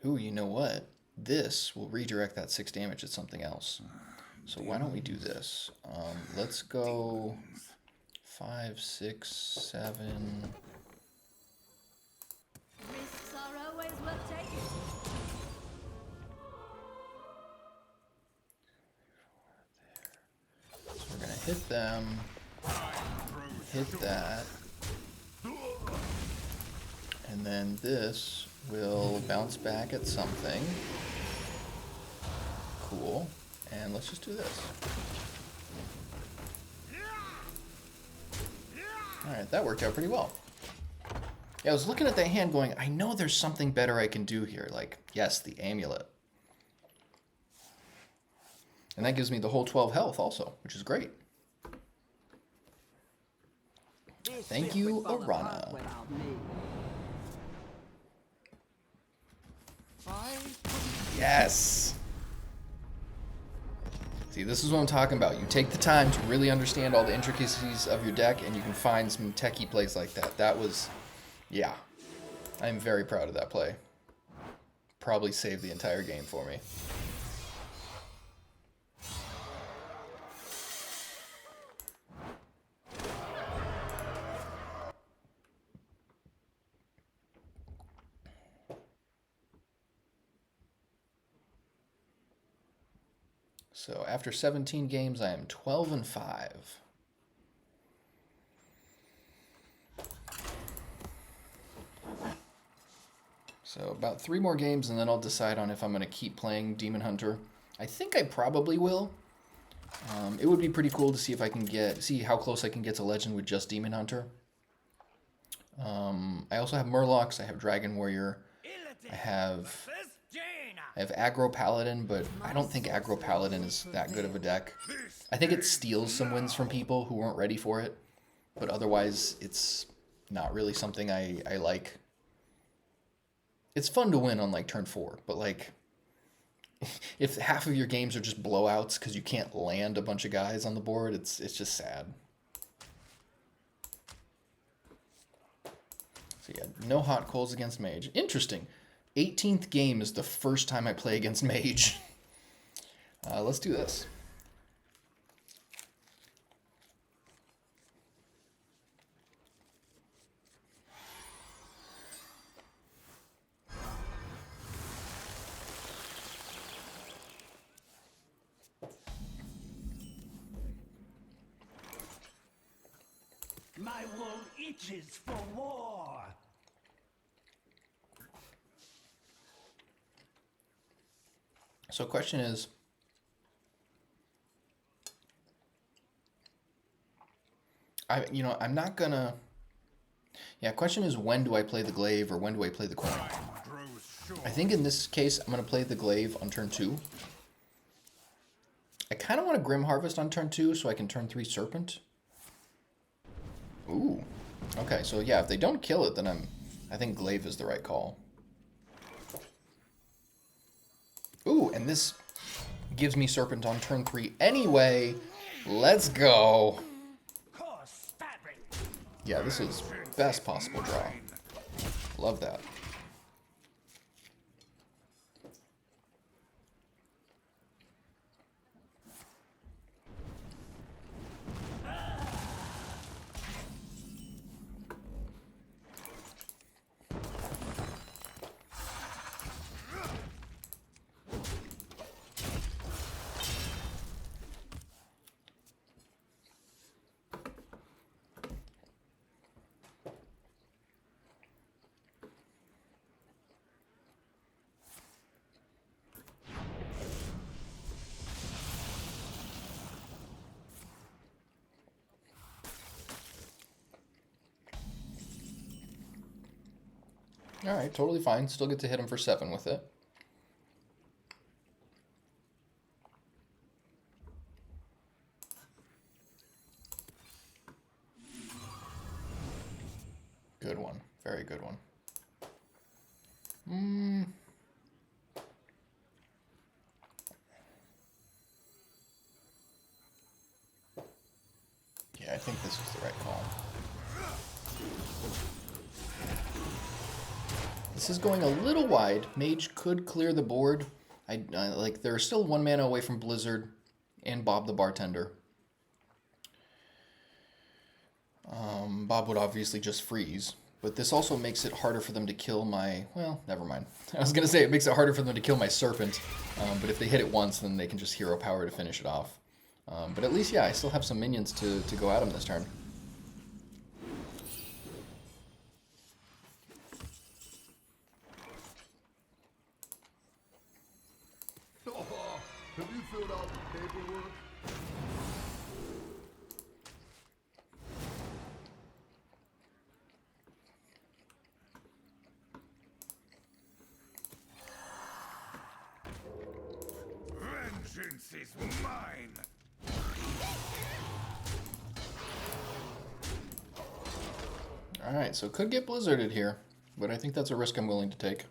Ooh, you know what? This will redirect that 6 damage at something else. So why don't we do this? Let's go 5, 6, 7. Risks are always worth taking. So we're gonna hit them, hit that, and then this will bounce back at something. Cool. And let's just do this. Alright, that worked out pretty well. Yeah, I was looking at that hand going, I know there's something better I can do here. Like, yes, the amulet. And that gives me the whole 12 health also, which is great. Thank you, Arana. Yes! See, this is what I'm talking about. You take the time to really understand all the intricacies of your deck, and you can find some techie plays like that. That was, yeah. I'm very proud of that play. Probably saved the entire game for me. So after 17 games, I am 12-5. So about 3 more games, and then I'll decide on if I'm going to keep playing Demon Hunter. I think I probably will. It would be pretty cool to see if I can see how close I can get to Legend with just Demon Hunter. I also have Murlocs. I have Dragon Warrior. I have Aggro Paladin, but I don't think Aggro Paladin is that good of a deck. I think it steals some wins from people who weren't ready for it, but otherwise it's not really something I like. It's fun to win on like turn 4, but like if half of your games are just blowouts because you can't land a bunch of guys on the board, it's just sad. So yeah, no hot coals against Mage. Interesting. 18th game is the first time I play against Mage. Let's do this. My wool itches for war. So question is, I'm not gonna. Yeah, question is, when do I play the glaive or when do I play the coin? I think in this case I'm gonna play the glaive on turn 2. I kind of want to Grim Harvest on turn 2 so I can turn 3 Serpent. Ooh. Okay, so yeah, if they don't kill it, then I think glaive is the right call. Ooh, and this gives me Serpent on turn 3 anyway. Let's go. Coarse fabric. Yeah, this is best possible draw. Love that. Alright, totally fine. Still get to hit him for 7 with it. Good one. Very good one. Yeah, I think this is the right call. This is going a little wide. Mage could clear the board. Like, they're still 1 mana away from Blizzard and Bob the Bartender. Bob would obviously just freeze, but this also makes it harder for them to kill my... Well, never mind. I was going to say it makes it harder for them to kill my Serpent, but if they hit it once, then they can just hero power to finish it off. But at least, yeah, I still have some minions to go at him this turn. Have you filled out the paperwork? Vengeance is mine! Alright, so could get Blizzarded here, but I think that's a risk I'm willing to take.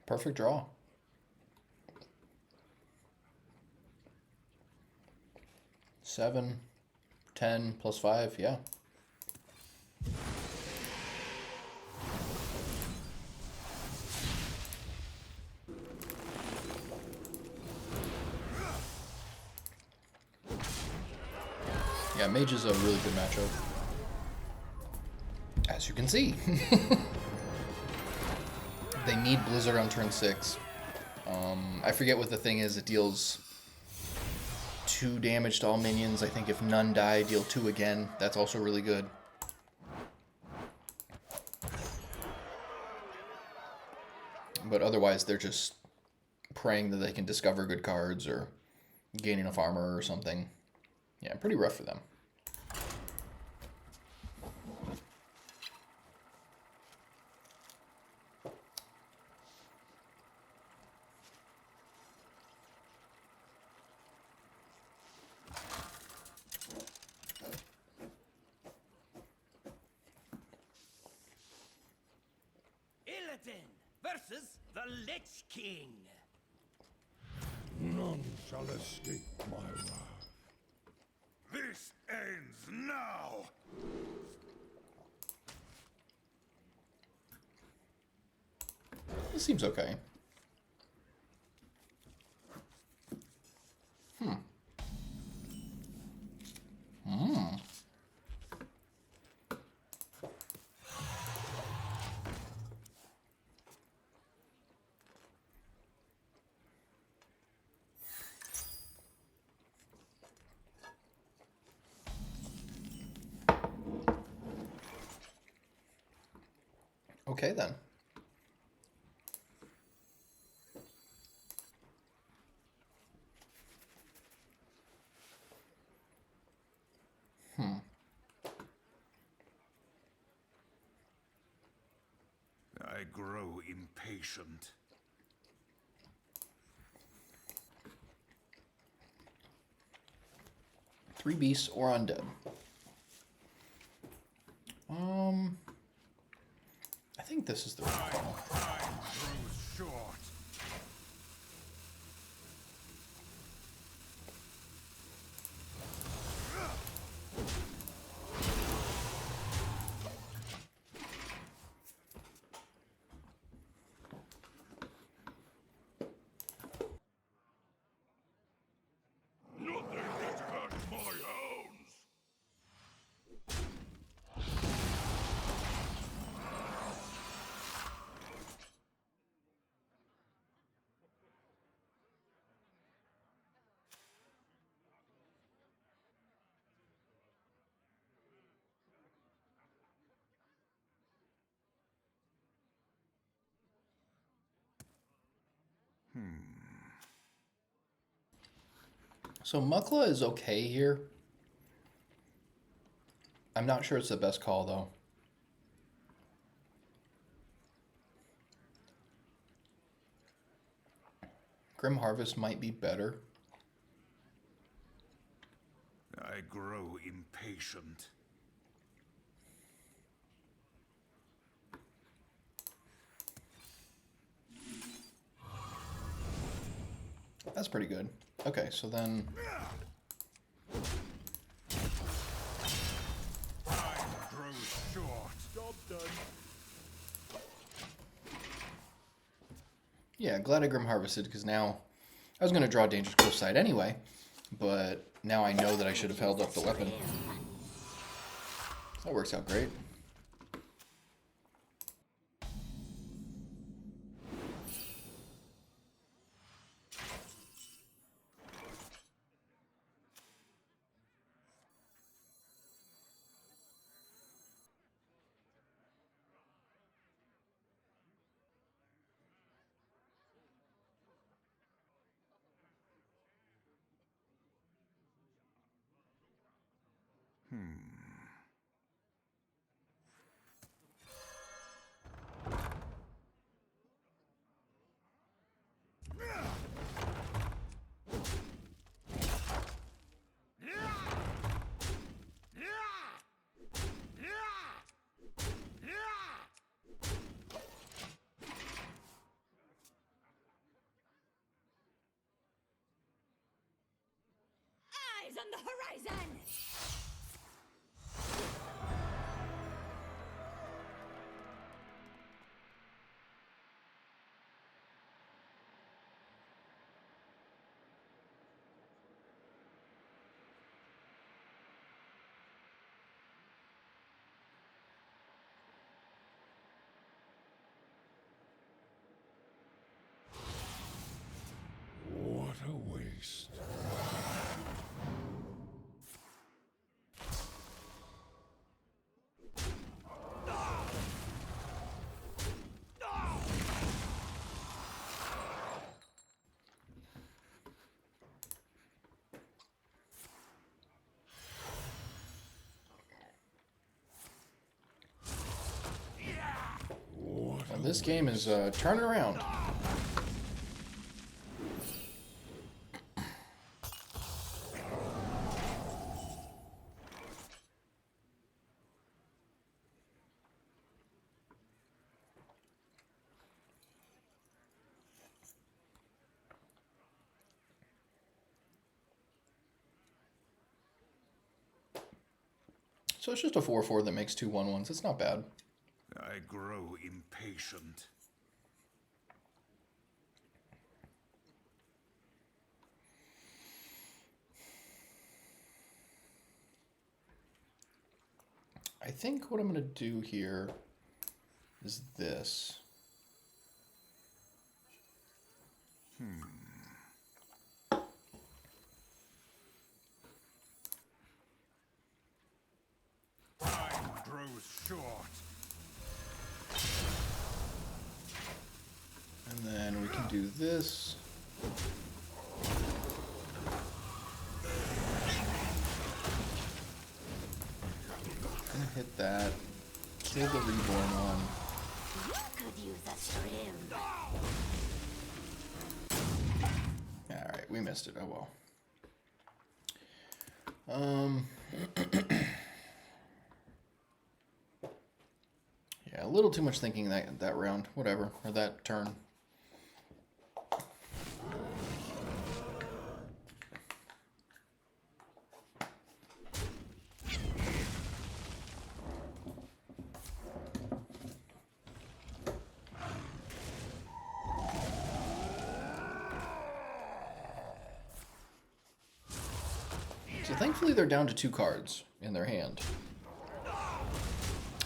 Perfect draw. 7, 10 plus 5, yeah. Yeah, Mage is a really good matchup. As you can see. They need Blizzard on turn 6. I forget what the thing is. It deals 2 damage to all minions. I think if none die, deal 2 again. That's also really good. But otherwise, they're just praying that they can discover good cards or gain enough armor or something. Yeah, pretty rough for them. Illidan versus the Lich King. None shall escape my wrath. This ends now! This seems okay. Okay then. I grow impatient. Three beasts or undead. I think this is the right call. Time grows short. Nothing that hurts my hounds! So Mukla is okay here. I'm not sure it's the best call though. Grim Harvest might be better. I grow impatient. That's pretty good. Okay, so then Time grows short. Job done. yeah, glad I Grim Harvested because now I was going to draw Dangerous Cliffside anyway, but now I know that I should have held up the weapon. That works out great. Eyes on the horizon! What a waste. Well, this game is turning around. So it's just a 4/4 that makes 2 1/1s. It's not bad. I grow impatient. I think what I'm going to do here is this. Time grows short. And then we can do this. Gonna hit that. Kill the reborn one. Could use a trim. Alright, we missed it. Oh well. Yeah, a little too much thinking that round. Whatever. Or that turn. So thankfully they're down to 2 cards in their hand.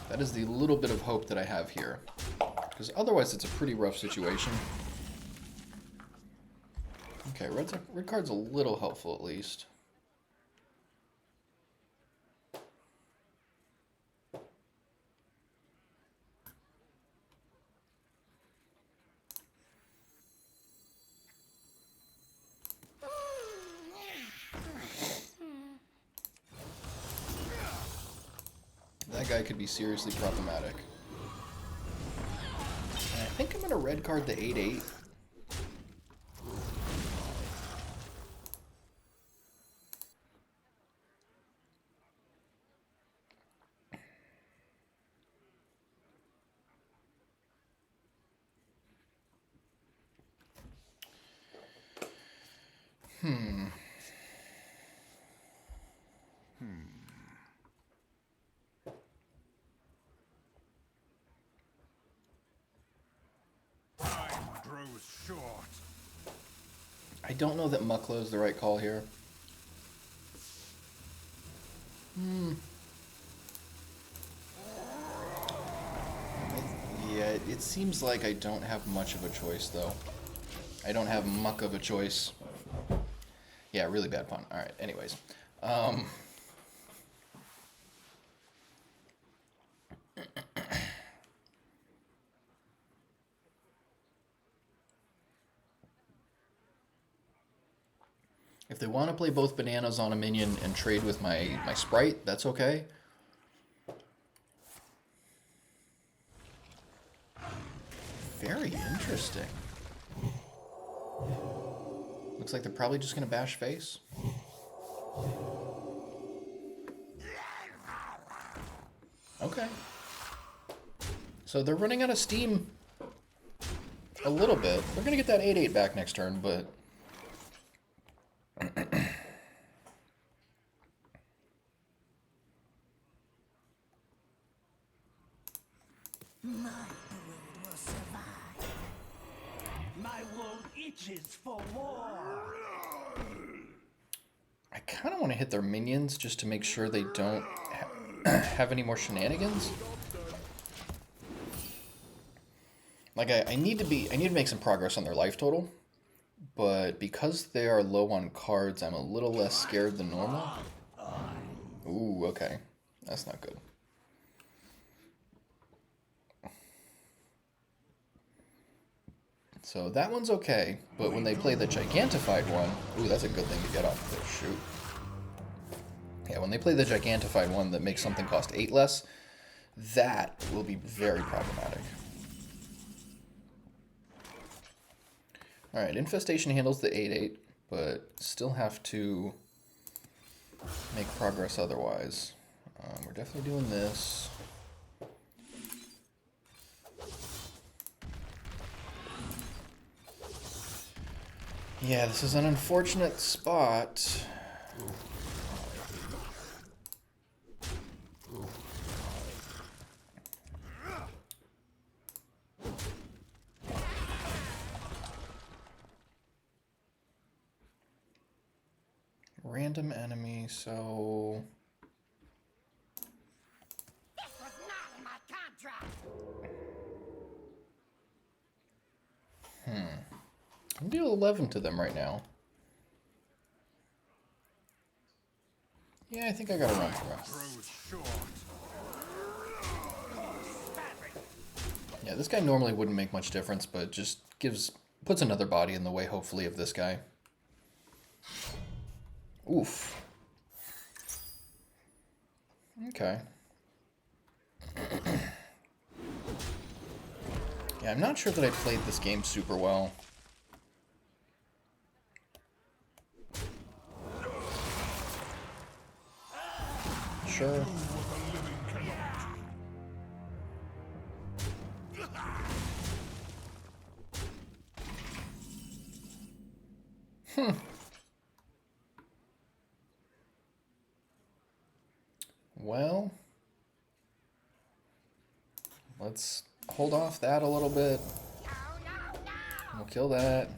That is the little bit of hope that I have here. Because otherwise it's a pretty rough situation. Okay, red card's a little helpful at least. That guy could be seriously problematic. And I think I'm going to red card the 8/8. Time grows short. I don't know that Mucklow is the right call here. Yeah, it seems like I don't have much of a choice, though. I don't have muck of a choice. Yeah, really bad pun. Alright, anyways. If they want to play both bananas on a minion and trade with my sprite, that's okay. Very interesting. Looks like they're probably just going to bash face. Okay. So they're running out of steam a little bit. They're going to get that 8/8 back next turn, but... My wound itches for war. I kind of want to hit their minions just to make sure they don't have any more shenanigans. Like I need to make some progress on their life total, but because they are low on cards, I'm a little less scared than normal. Ooh, okay, that's not good. So that one's okay, but when they play the Gigantified one, ooh, that's a good thing to get off there. Shoot. Yeah, when they play the Gigantified one that makes something cost 8 less, that will be very problematic. Alright, Infestation handles the 8/8, but still have to make progress otherwise. We're definitely doing this. Yeah, this is an unfortunate spot. random enemy, so... This was not in my contract. I'll deal 11 to them right now. Yeah, I think I gotta run through. Yeah, this guy normally wouldn't make much difference, but just puts another body in the way, hopefully, of this guy. Oof. Okay. Yeah, I'm not sure that I played this game super well. Sure. Well, let's hold off that a little bit. We'll kill that.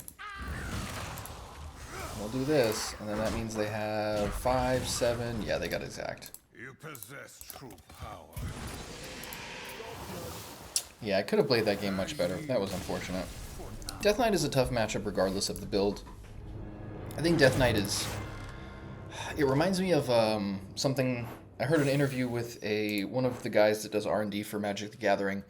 We'll do this, and then that means they have 5, 7. Yeah, they got exact. You possess true power. Yeah, I could have played that game much better. That was unfortunate. Death Knight is a tough matchup regardless of the build. I think Death Knight is... It reminds me of something... I heard an interview with one of the guys that does R&D for Magic the Gathering.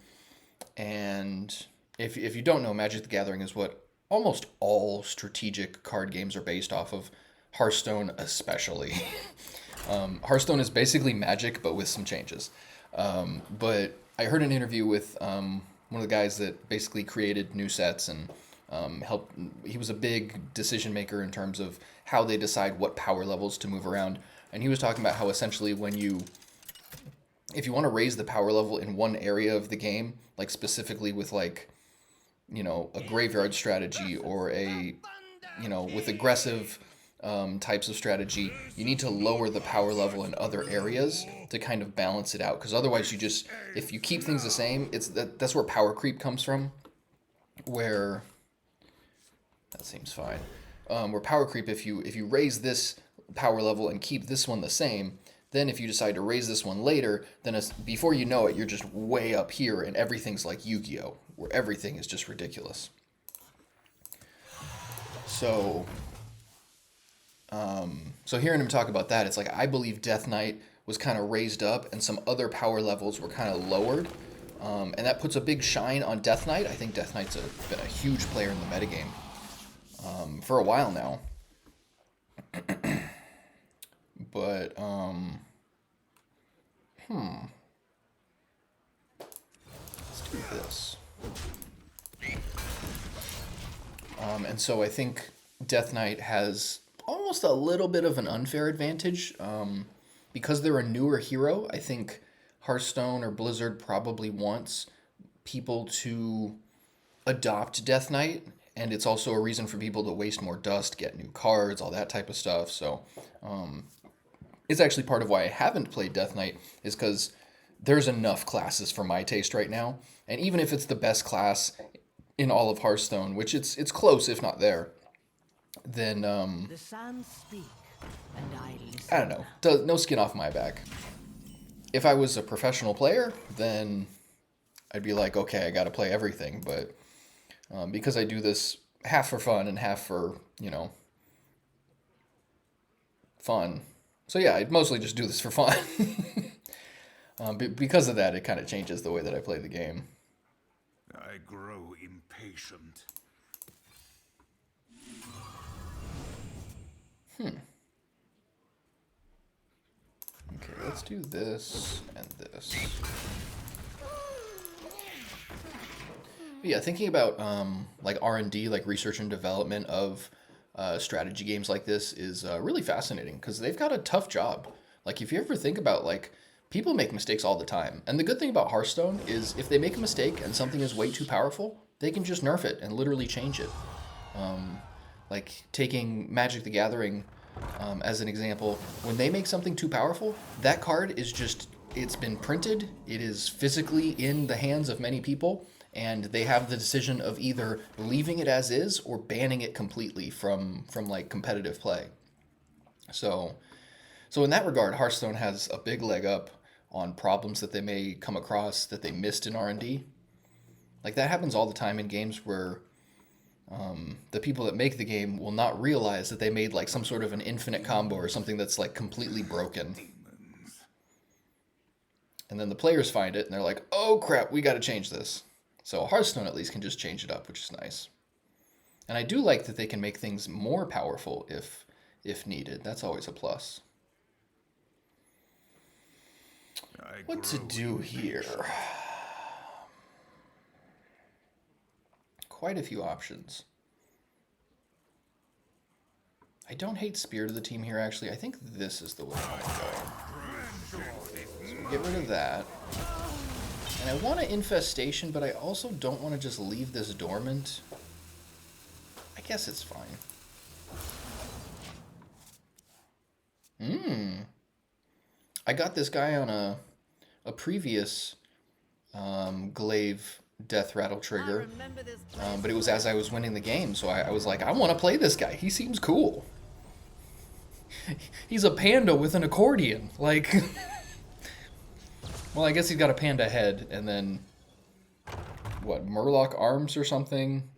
And if you don't know, Magic the Gathering is what almost all strategic card games are based off of. Hearthstone especially. Hearthstone is basically Magic, but with some changes. But I heard an interview with one of the guys that basically created new sets and helped. He was a big decision maker in terms of how they decide what power levels to move around. And he was talking about how essentially if you want to raise the power level in one area of the game, like specifically with like, you know, a graveyard strategy or with aggressive types of strategy, you need to lower the power level in other areas to kind of balance it out. Because otherwise if you keep things the same, that's where power creep comes from. Where, that seems fine. Where power creep, if you raise this power level and keep this one the same, then if you decide to raise this one later, then before you know it, you're just way up here and everything's like Yu-Gi-Oh, where everything is just ridiculous. So hearing him talk about that, it's like I believe Death Knight was kind of raised up and some other power levels were kind of lowered. And that puts a big shine on Death Knight. I think Death Knight's been a huge player in the metagame for a while now. But, let's do this. And so I think Death Knight has almost a little bit of an unfair advantage. Because they're a newer hero, I think Hearthstone or Blizzard probably wants people to adopt Death Knight. And it's also a reason for people to waste more dust, get new cards, all that type of stuff. So, it's actually part of why I haven't played Death Knight, is because there's enough classes for my taste right now. And even if it's the best class in all of Hearthstone, which it's close if not there, then The sands speak, and I listen. I don't know, no skin off my back. If I was a professional player, then I'd be like, okay, I gotta play everything. But because I do this half for fun and half for, fun. So yeah, I mostly just do this for fun. Because of that, it kind of changes the way that I play the game. I grow impatient. Okay, let's do this and this. But yeah, thinking about like R&D, like research and development of strategy games like this is really fascinating because they've got a tough job. Like if you ever think about like people make mistakes all the time. And the good thing about Hearthstone is if they make a mistake and something is way too powerful, they can just nerf it and literally change it. Like taking Magic the Gathering as an example, when they make something too powerful, that card is just, it's been printed, it is physically in the hands of many people, and they have the decision of either leaving it as is or banning it completely from like competitive play. So in that regard, Hearthstone has a big leg up on problems that they may come across that they missed in R&D. Like, that happens all the time in games where the people that make the game will not realize that they made like some sort of an infinite combo or something that's like completely broken. And then the players find it and they're like, oh crap, we got to change this. So Hearthstone at least can just change it up, which is nice. And I do like that they can make things more powerful if needed. That's always a plus. What to do here? Quite a few options. I don't hate Spirit of the Team here, actually. I think this is the way I want to go. So get rid of that. And I want an Infestation, but I also don't want to just leave this dormant. I guess it's fine. I got this guy on a previous Glaive Death Rattle trigger, but it was as I was winning the game, so I was like, I want to play this guy. He seems cool. He's a panda with an accordion. Like, well, I guess he's got a panda head, and then, what, Murloc arms or something?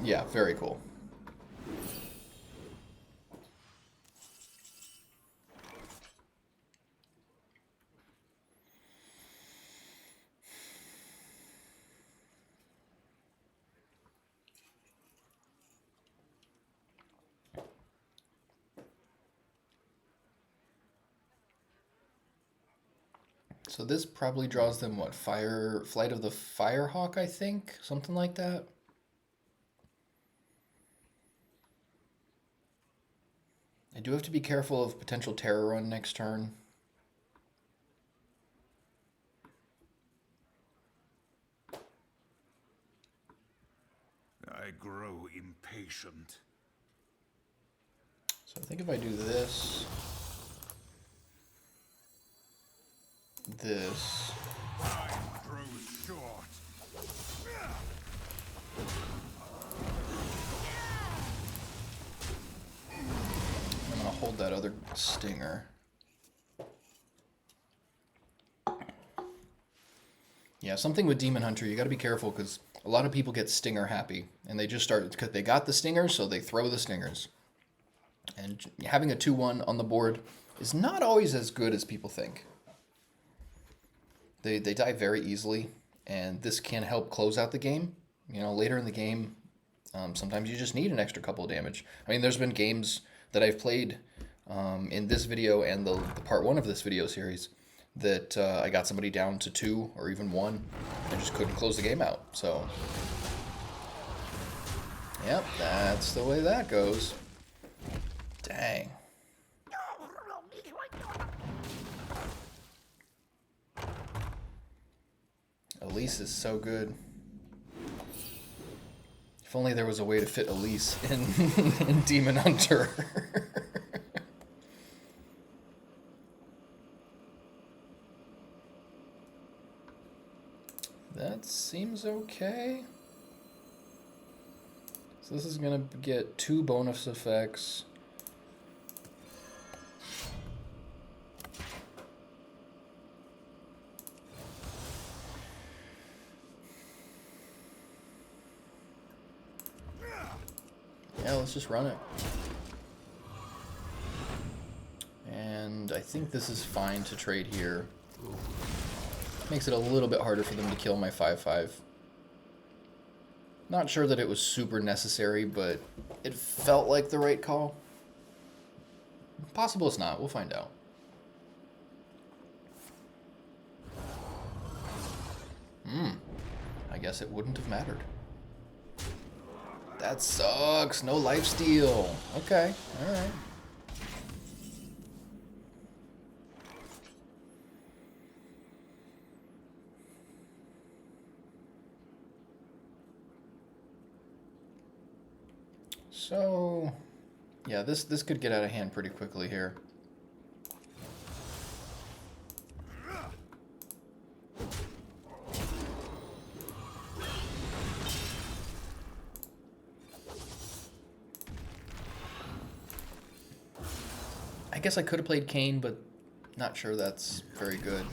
Yeah, very cool. So this probably draws them, what, Flight of the Firehawk, I think? Something like that? I do have to be careful of potential Terror Run next turn. I grow impatient. So I think if I do this... this... Time grows short. I'm gonna hold that other stinger. Yeah, something with Demon Hunter, you gotta be careful because a lot of people get stinger happy and they just start, because they got the stingers, so they throw the stingers. And having a 2-1 on the board is not always as good as people think. They die very easily, and this can help close out the game. You know, later in the game, sometimes you just need an extra couple of damage. I mean, there's been games that I've played in this video and the part 1 of this video series that I got somebody down to 2 or even 1 and just couldn't close the game out. So, yep, that's the way that goes. Dang. Elise is so good. If only there was a way to fit Elise in Demon Hunter. That seems okay. So this is gonna get 2 bonus effects. Yeah, let's just run it. And I think this is fine to trade here. Makes it a little bit harder for them to kill my 5/5. Not sure that it was super necessary, but it felt like the right call. Possible it's not. We'll find out. I guess it wouldn't have mattered. That sucks. No lifesteal. Okay. All right. So, yeah, this could get out of hand pretty quickly here. guess I could have played Kane, but not sure that's very good.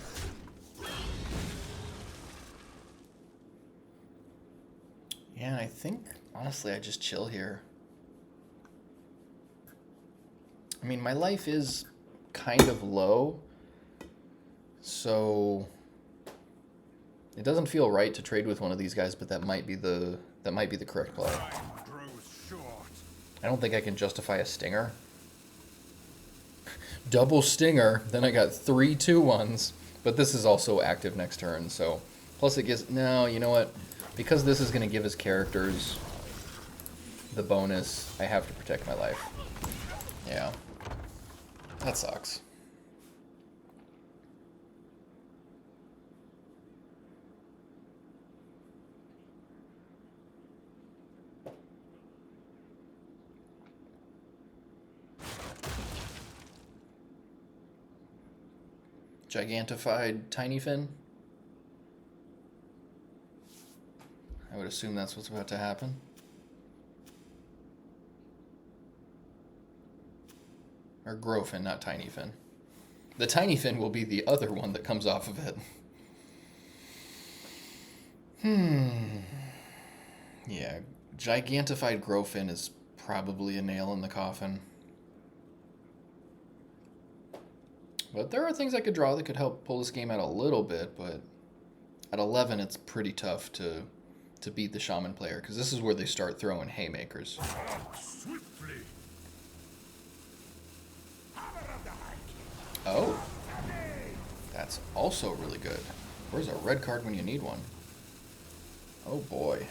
Yeah, I think, honestly, I just chill here. I mean, my life is kind of low, so it doesn't feel right to trade with one of these guys, but that might be the correct play. I don't think I can justify a stinger. Double stinger, then I got 3 2-1s, but this is also active next turn, so plus it gives, no, you know what? Because this is going to give his characters the bonus, I have to protect my life. Yeah. That sucks. Gigantified Tiny Fin? I would assume that's what's about to happen. Or Growfin, not Tiny Fin. The Tiny Fin will be the other one that comes off of it. Yeah, Gigantified Growfin is probably a nail in the coffin. But there are things I could draw that could help pull this game out a little bit, but at 11 it's pretty tough to beat the Shaman player, because this is where they start throwing haymakers. Swiftly. Oh, that's also really good. Where's a red card when you need one? Oh boy.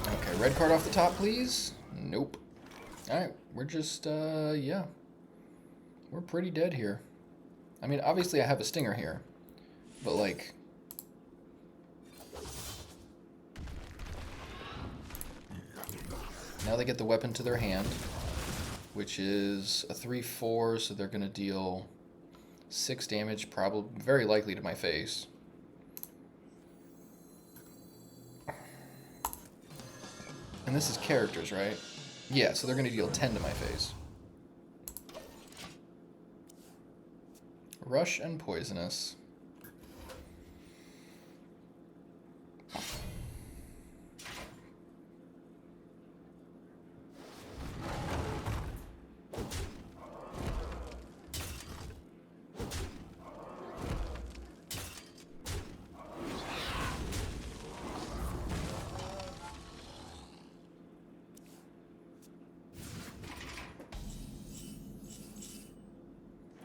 Okay, red card off the top, please. Nope. Alright, we're just, yeah. We're pretty dead here. I mean, obviously I have a stinger here, but like... Now they get the weapon to their hand, which is a 3/4, so they're going to deal 6 damage, probably very likely to my face. And this is characters, right? Yeah, so they're going to deal 10 to my face. Rush and Poisonous.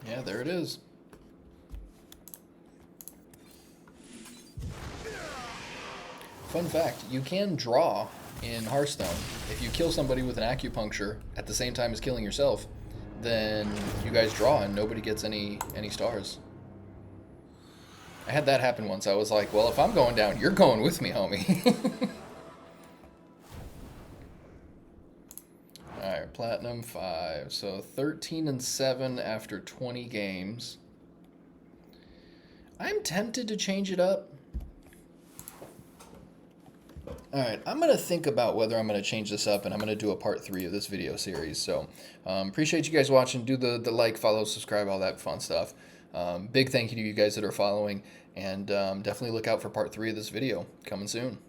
Yeah, there it is. Fun fact, you can draw in Hearthstone. If you kill somebody with an acupuncture at the same time as killing yourself, then you guys draw and nobody gets any stars. I had that happen once. I was like, well, if I'm going down, you're going with me, homie. Alright, Platinum 5. So 13 and 7 after 20 games. I'm tempted to change it up. Alright, I'm going to think about whether I'm going to change this up, and I'm going to do a part 3 of this video series. So, appreciate you guys watching. Do the like, follow, subscribe, all that fun stuff. Big thank you to you guys that are following, and definitely look out for part 3 of this video coming soon.